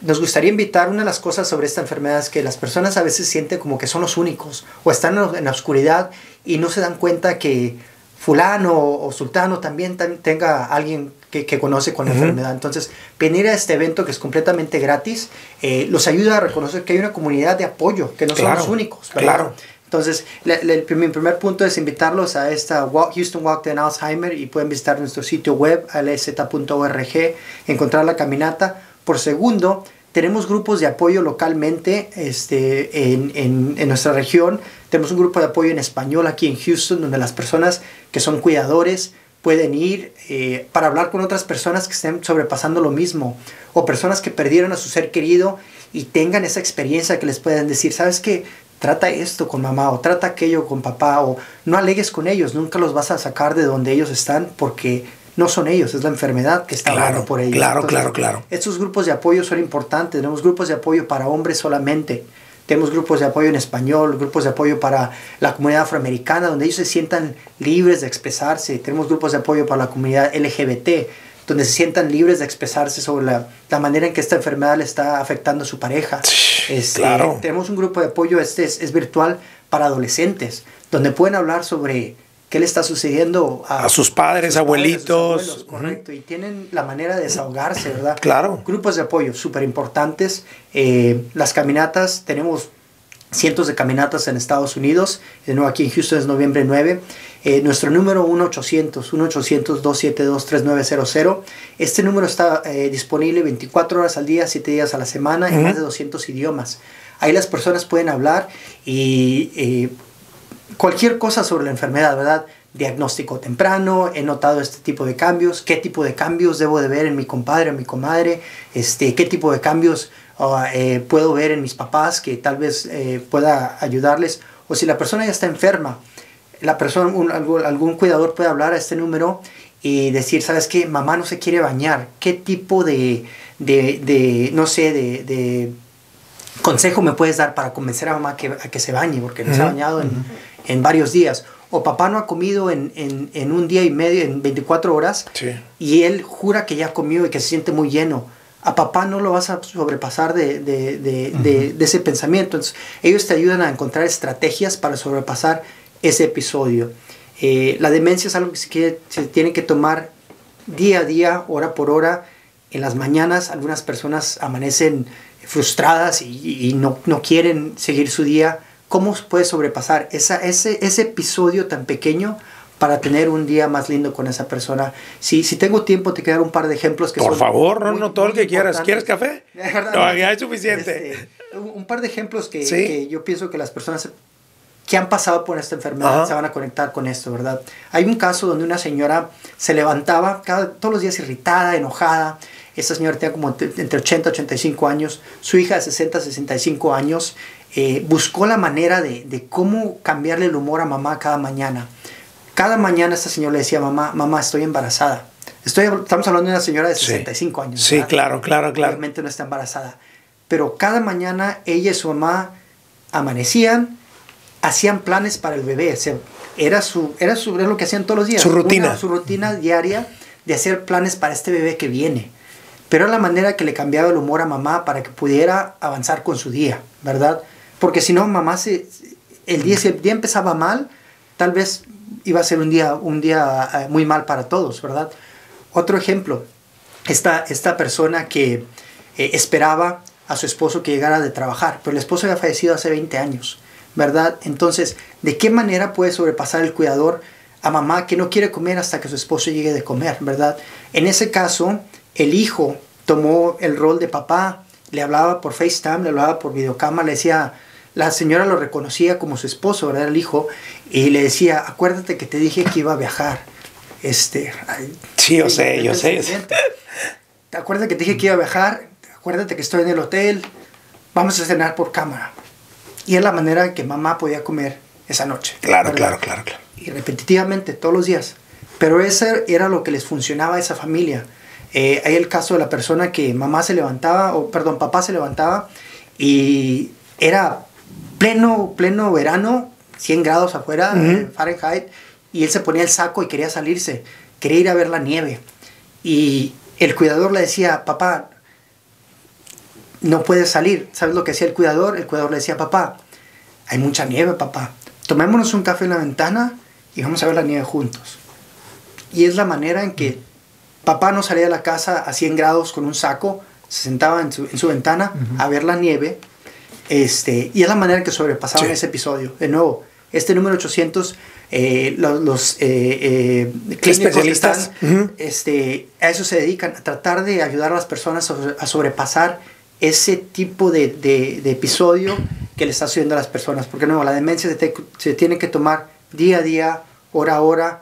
S3: Nos gustaría invitar, una de las cosas sobre esta enfermedad es que las personas a veces sienten como que son los únicos o están en la oscuridad y no se dan cuenta que fulano o sultano también tenga alguien que conoce con la enfermedad. Entonces, venir a este evento que es completamente gratis los ayuda a reconocer que hay una comunidad de apoyo, que no son los únicos, ¿verdad?
S1: Claro.
S3: Entonces, mi primer punto es invitarlos a esta Houston Walk to Alzheimer y pueden visitar nuestro sitio web, alz.org, encontrar la caminata. Por segundo, tenemos grupos de apoyo localmente en nuestra región. Tenemos un grupo de apoyo en español aquí en Houston, donde las personas que son cuidadores pueden ir para hablar con otras personas que estén sobrepasando lo mismo, o personas que perdieron a su ser querido y tengan esa experiencia que les puedan decir, ¿sabes qué? Trata esto con mamá o trata aquello con papá, o no alegues con ellos, nunca los vas a sacar de donde ellos están porque no son ellos, es la enfermedad que está hablando por ellos.
S1: Claro.
S3: Estos grupos de apoyo son importantes. Tenemos grupos de apoyo para hombres solamente. Tenemos grupos de apoyo en español, grupos de apoyo para la comunidad afroamericana, donde ellos se sientan libres de expresarse. Tenemos grupos de apoyo para la comunidad LGBT, donde se sientan libres de expresarse sobre la manera en que esta enfermedad le está afectando a su pareja.
S1: Claro.
S3: Tenemos un grupo de apoyo, es virtual, para adolescentes, donde pueden hablar sobre qué le está sucediendo a
S1: sus padres, abuelitos.
S3: A sus abuelos, correcto, y tienen la manera de desahogarse, ¿verdad?
S1: Claro.
S3: Grupos de apoyo súper importantes. Las caminatas, tenemos cientos de caminatas en Estados Unidos. De nuevo, aquí en Houston es noviembre 9. Nuestro número 1-800-272-3900. Este número está disponible 24 horas al día, 7 días a la semana, en más de 200 idiomas. Ahí las personas pueden hablar y cualquier cosa sobre la enfermedad, ¿verdad? Diagnóstico temprano, he notado este tipo de cambios, qué tipo de cambios debo de ver en mi compadre o mi comadre, qué tipo de cambios puedo ver en mis papás que tal vez pueda ayudarles, o si la persona ya está enferma, algún cuidador puede hablar a este número y decir, ¿sabes qué? Mamá no se quiere bañar, ¿qué tipo de consejo me puedes dar para convencer a mamá a que se bañe? Porque no se ha bañado en varios días. O papá no ha comido en un día y medio, en 24 horas, y él jura que ya comió y que se siente muy lleno. A papá no lo vas a sobrepasar de ese pensamiento. Entonces, ellos te ayudan a encontrar estrategias para sobrepasar ese episodio. La demencia es algo que se tiene que tomar día a día, hora por hora. En las mañanas algunas personas amanecen frustradas y no quieren seguir su día. ¿Cómo puedes sobrepasar ese episodio tan pequeño para tener un día más lindo con esa persona? Si tengo tiempo, te quiero dar un par de ejemplos que
S1: por favor,
S3: muy,
S1: no todo el que quieras.
S3: importantes.
S1: ¿Quieres café? No, ya es suficiente.
S3: Un par de ejemplos que yo pienso que las personas que han pasado por esta enfermedad se van a conectar con esto, ¿verdad? Hay un caso donde una señora se levantaba todos los días irritada, enojada. Esta señora tenía como entre 80 y 85 años. Su hija de 60 a 65 años buscó la manera de cómo cambiarle el humor a mamá cada mañana. Cada mañana esta señora le decía, mamá, estoy embarazada. Estamos hablando de una señora de 65 años.
S1: Sí,
S3: ¿verdad?
S1: claro.
S3: Obviamente no está embarazada. Pero cada mañana ella y su mamá amanecían, hacían planes para el bebé. O sea, era lo que hacían todos los días.
S1: Su rutina.
S3: Su rutina diaria de hacer planes para este bebé que viene. Pero era la manera que le cambiaba el humor a mamá para que pudiera avanzar con su día, ¿verdad? Porque si no, mamá si el día empezaba mal, tal vez iba a ser un día muy mal para todos, ¿verdad? Otro ejemplo, esta persona que esperaba a su esposo que llegara de trabajar, pero el esposo había fallecido hace 20 años, ¿verdad? Entonces, ¿de qué manera puede sobrepasar el cuidador a mamá que no quiere comer hasta que su esposo llegue de comer, ¿verdad? En ese caso, el hijo tomó el rol de papá, le hablaba por FaceTime, le hablaba por videocámara, le decía, la señora lo reconocía como su esposo, ¿verdad? El hijo, y le decía, acuérdate que te dije que iba a viajar.
S1: Sí, yo sé.
S3: Acuérdate que te dije que iba a viajar, acuérdate que estoy en el hotel, vamos a cenar por cámara. Y es la manera en que mamá podía comer esa noche.
S1: Claro.
S3: Y repetitivamente, todos los días. Pero eso era lo que les funcionaba a esa familia. Hay el caso de la persona que papá se levantaba y era pleno verano, 100 grados afuera, Fahrenheit, y él se ponía el saco y quería salirse, quería ir a ver la nieve. Y el cuidador le decía, papá, no puedes salir. ¿Sabes lo que hacía el cuidador? El cuidador le decía, papá, hay mucha nieve, papá. Tomémonos un café en la ventana y vamos a ver la nieve juntos. Y es la manera en que papá no salía de la casa a 100 grados con un saco, se sentaba en su ventana a ver la nieve. Y es la manera en que sobrepasaban ese episodio. De nuevo, este número 800, los
S1: especialistas
S3: a eso se dedican, a tratar de ayudar a las personas a sobrepasar ese tipo de episodio que le está sucediendo a las personas. Porque no, la demencia se tiene que tomar día a día, hora a hora.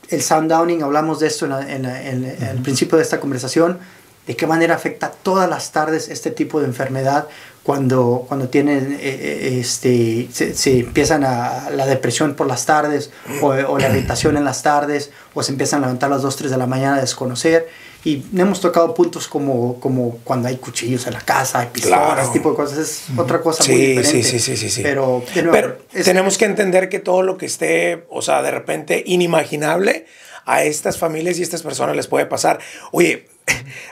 S3: El sundowning, hablamos de esto en el principio de esta conversación, de qué manera afecta todas las tardes este tipo de enfermedad cuando tienen, se empiezan la depresión por las tardes o la irritación en las tardes, o se empiezan a levantar a las 2, 3 de la mañana a desconocer. Y hemos tocado puntos como cuando hay cuchillos en la casa, hay pistolas, ese tipo de cosas. Es otra cosa muy diferente.
S1: Sí.
S3: Pero, de nuevo,
S1: tenemos que entender que todo lo que esté, o sea, de repente inimaginable, a estas familias y estas personas les puede pasar. Oye,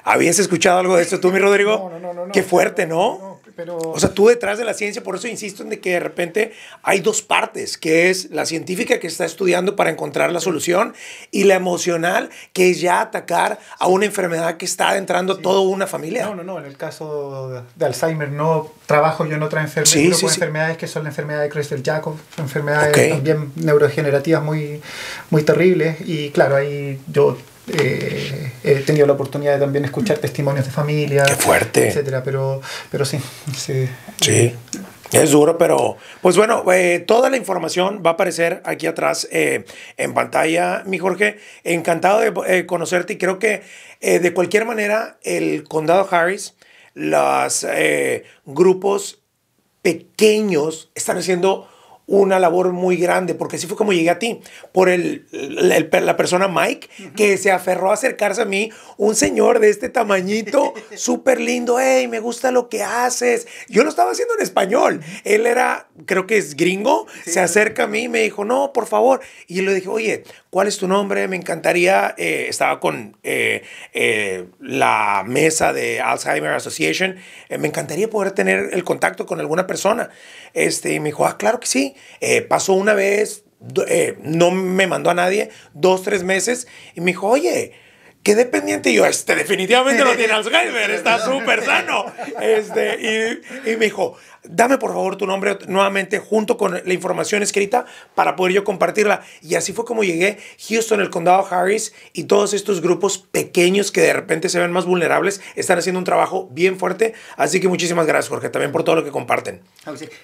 S1: ¿habías escuchado algo de esto tú, mi Rodrigo?
S2: No.
S1: Qué fuerte, ¿no?
S2: Pero...
S1: O sea, tú detrás de la ciencia, por eso insisto en de que de repente hay dos partes, que es la científica que está estudiando para encontrar la solución y la emocional, que es ya atacar a una enfermedad que está adentrando toda una familia.
S2: No. En el caso de Alzheimer no trabajo yo en otra enfermedades que son la enfermedad de Creutzfeldt-Jakob, enfermedades también neurodegenerativas muy, muy terribles. Y claro, ahí yo... he tenido la oportunidad de también escuchar testimonios de familia.
S1: Qué fuerte.
S2: Etcétera, pero sí.
S1: Es duro, pero pues bueno, toda la información va a aparecer aquí atrás en pantalla, mi Jorge. Encantado de conocerte y creo que de cualquier manera el condado Harris, los grupos pequeños están haciendo una labor muy grande, porque así fue como llegué a ti, por la persona Mike, que se aferró a acercarse a mí, un señor de este tamañito, súper lindo, hey, me gusta lo que haces. Yo lo estaba haciendo en español, él era, creo que es gringo, se acerca a mí y me dijo, no, por favor, y yo le dije, oye, ¿cuál es tu nombre? Me encantaría, estaba con la mesa de Alzheimer Association, me encantaría poder tener el contacto con alguna persona. Y me dijo, claro que sí. Pasó una vez, no me mandó a nadie, 2, 3 meses, y me dijo, oye, qué dependiente. Y yo, definitivamente no tiene Alzheimer, está súper sano. Y me dijo, dame por favor tu nombre nuevamente junto con la información escrita para poder yo compartirla. Y así fue como llegué. Houston, el condado Harris y todos estos grupos pequeños que de repente se ven más vulnerables están haciendo un trabajo bien fuerte. Así que muchísimas gracias, Jorge, también por todo lo que comparten.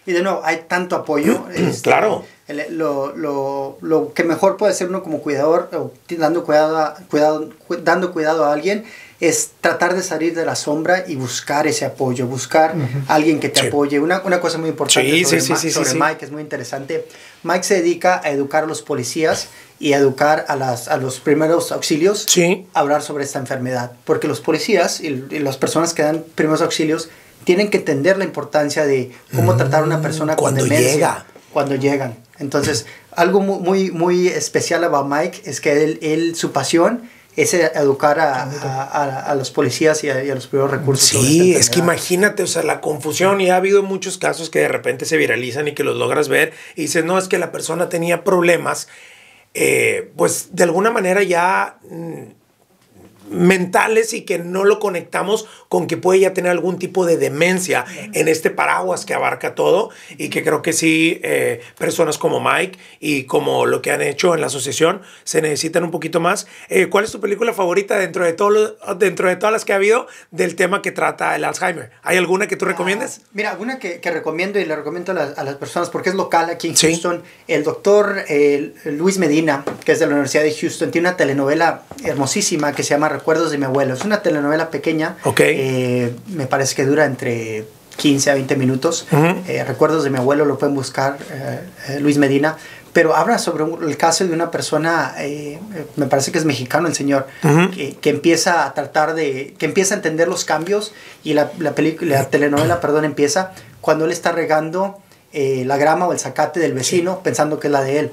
S3: Y de nuevo, hay tanto apoyo.
S1: Claro.
S3: Lo que mejor puede hacer uno como cuidador, dando cuidado a alguien, es tratar de salir de la sombra y buscar ese apoyo, buscar a alguien que te apoye. Una cosa muy importante sobre Mike, es muy interesante. Mike se dedica a educar a los policías y a educar a los primeros auxilios a hablar sobre esta enfermedad. Porque los policías y las personas que dan primeros auxilios tienen que entender la importancia de cómo tratar a una persona con demencia cuando llegan. Entonces, algo muy especial about Mike es que su pasión es educar a los policías y a los primeros recursos.
S1: Sí, es que imagínate, o sea, la confusión, y ha habido muchos casos que de repente se viralizan y que los logras ver y dices, no, es que la persona tenía problemas, pues de alguna manera ya mentales, y que no lo conectamos con que puede ya tener algún tipo de demencia en este paraguas que abarca todo, y que creo que sí, personas como Mike y como lo que han hecho en la asociación se necesitan un poquito más. ¿Cuál es tu película favorita dentro de todas las que ha habido del tema que trata el Alzheimer? ¿Hay alguna que tú recomiendes?
S3: Mira, una que recomiendo y le recomiendo a las personas porque es local aquí en Houston. El doctor Luis Medina, que es de la Universidad de Houston, tiene una telenovela hermosísima que se llama Recuerdos de mi abuelo. Es una telenovela pequeña. Me parece que dura entre 15 a 20 minutos. Recuerdos de mi abuelo, lo pueden buscar, Luis Medina. Pero habla sobre el caso de una persona, me parece que es mexicano el señor, que empieza a que empieza a entender los cambios, y la telenovela, perdón, empieza cuando él está regando la grama o el zacate del vecino, pensando que es la de él.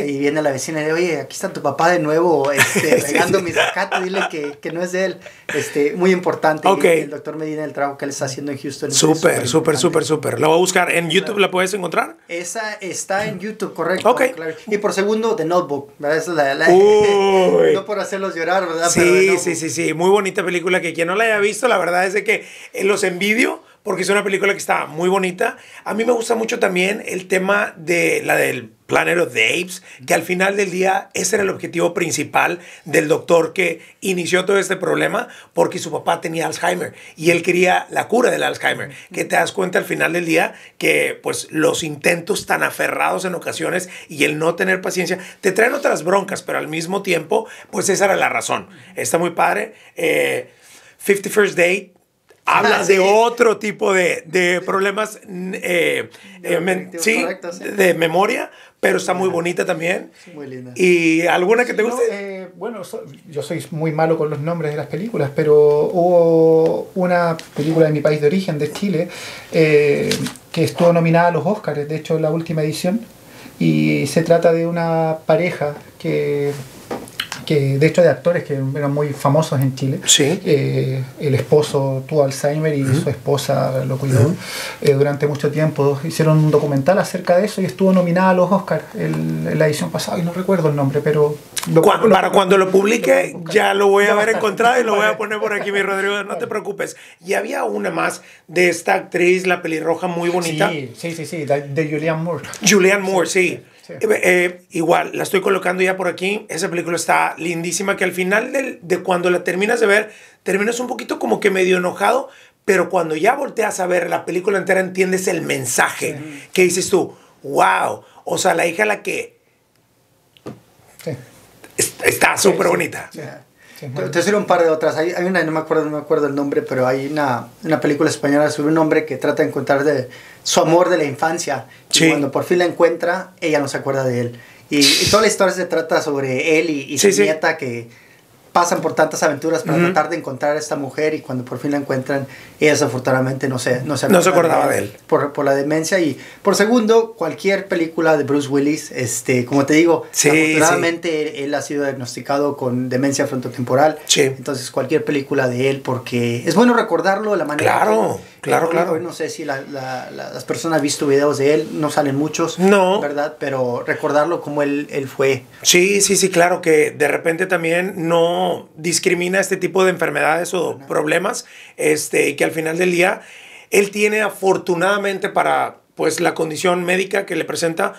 S3: Y viene la vecina y le dice, oye, aquí está tu papá de nuevo regando mi zacate, dile que no es de él. Muy importante. Y el doctor Medina, el trabajo que él está haciendo en Houston. Súper.
S1: La voy a buscar. ¿En YouTube la puedes encontrar?
S3: Esa está en YouTube, correcto. Claro. Y por segundo, The Notebook, ¿verdad? Esa es no por hacerlos llorar, ¿verdad?
S1: Sí. Muy bonita película, que quien no la haya visto, la verdad es de que los envidio, porque es una película que está muy bonita. A mí me gusta mucho también el tema de la del Planet of the Apes, que al final del día ese era el objetivo principal del doctor que inició todo este problema, porque su papá tenía Alzheimer y él quería la cura del Alzheimer. Que te das cuenta al final del día que pues los intentos tan aferrados en ocasiones y el no tener paciencia te traen otras broncas, pero al mismo tiempo pues esa era la razón. Está muy padre. 50 First Date habla de otro tipo de problemas de memoria, pero está muy bonita también.
S3: Muy linda.
S1: ¿Y alguna que te guste?
S2: Yo soy muy malo con los nombres de las películas, pero hubo una película de mi país de origen, de Chile, que estuvo nominada a los Oscars, de hecho en la última edición, y se trata de una pareja que de hecho de actores que eran muy famosos en Chile. El esposo tuvo Alzheimer y su esposa lo cuidó durante mucho tiempo. Hicieron un documental acerca de eso y estuvo nominada a los Oscars en la edición pasada, y no recuerdo el nombre, pero
S1: cuando lo publique ya lo voy a haber encontrado y lo voy a poner por aquí, mi Rodrigo, no te preocupes. Y había una más de esta actriz, la pelirroja, muy bonita.
S2: Sí, de Julianne Moore.
S1: Julianne Moore, sí. Igual, la estoy colocando ya por aquí. Esa película está lindísima, que al final de cuando la terminas de ver, terminas un poquito como que medio enojado, pero cuando ya volteas a ver la película entera entiendes el mensaje que dices tú, wow, o sea, la hija a la que está súper bonita.
S3: Te voy a decir un par de otras. Hay una, no me acuerdo el nombre, pero hay una película española sobre un hombre que trata de encontrar su amor de la infancia. Y cuando por fin la encuentra, ella no se acuerda de él. Y toda la historia se trata sobre él y su nieta, que pasan por tantas aventuras para tratar de encontrar a esta mujer, y cuando por fin la encuentran, ella desafortunadamente no se
S1: acordaba de él.
S3: Por la demencia. Y por segundo, cualquier película de Bruce Willis, como te digo, afortunadamente él ha sido diagnosticado con demencia frontotemporal. Entonces cualquier película de él, porque es bueno recordarlo de la manera. Claro. Hoy no sé si las personas han visto videos de él, no salen muchos, ¿verdad? Pero recordarlo como él fue.
S1: Sí, claro, que de repente también no discrimina este tipo de enfermedades o problemas, y que al final del día él tiene, afortunadamente para pues la condición médica que le presenta,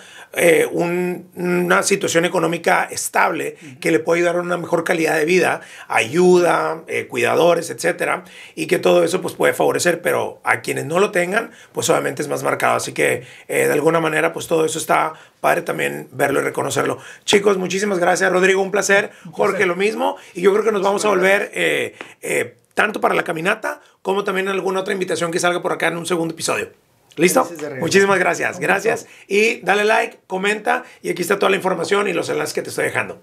S1: una situación económica estable que le puede ayudar a una mejor calidad de vida, ayuda, cuidadores, etcétera, y que todo eso pues puede favorecer, pero a quienes no lo tengan, pues obviamente es más marcado. Así que de alguna manera pues todo eso está padre también verlo y reconocerlo. Chicos, muchísimas gracias. Rodrigo, un placer. Jorge, lo mismo. Y yo creo que nos vamos a volver tanto para la caminata como también alguna otra invitación que salga por acá en un segundo episodio. ¿Listo? Muchísimas gracias. Gracias. Y dale like, comenta, y aquí está toda la información y los enlaces que te estoy dejando.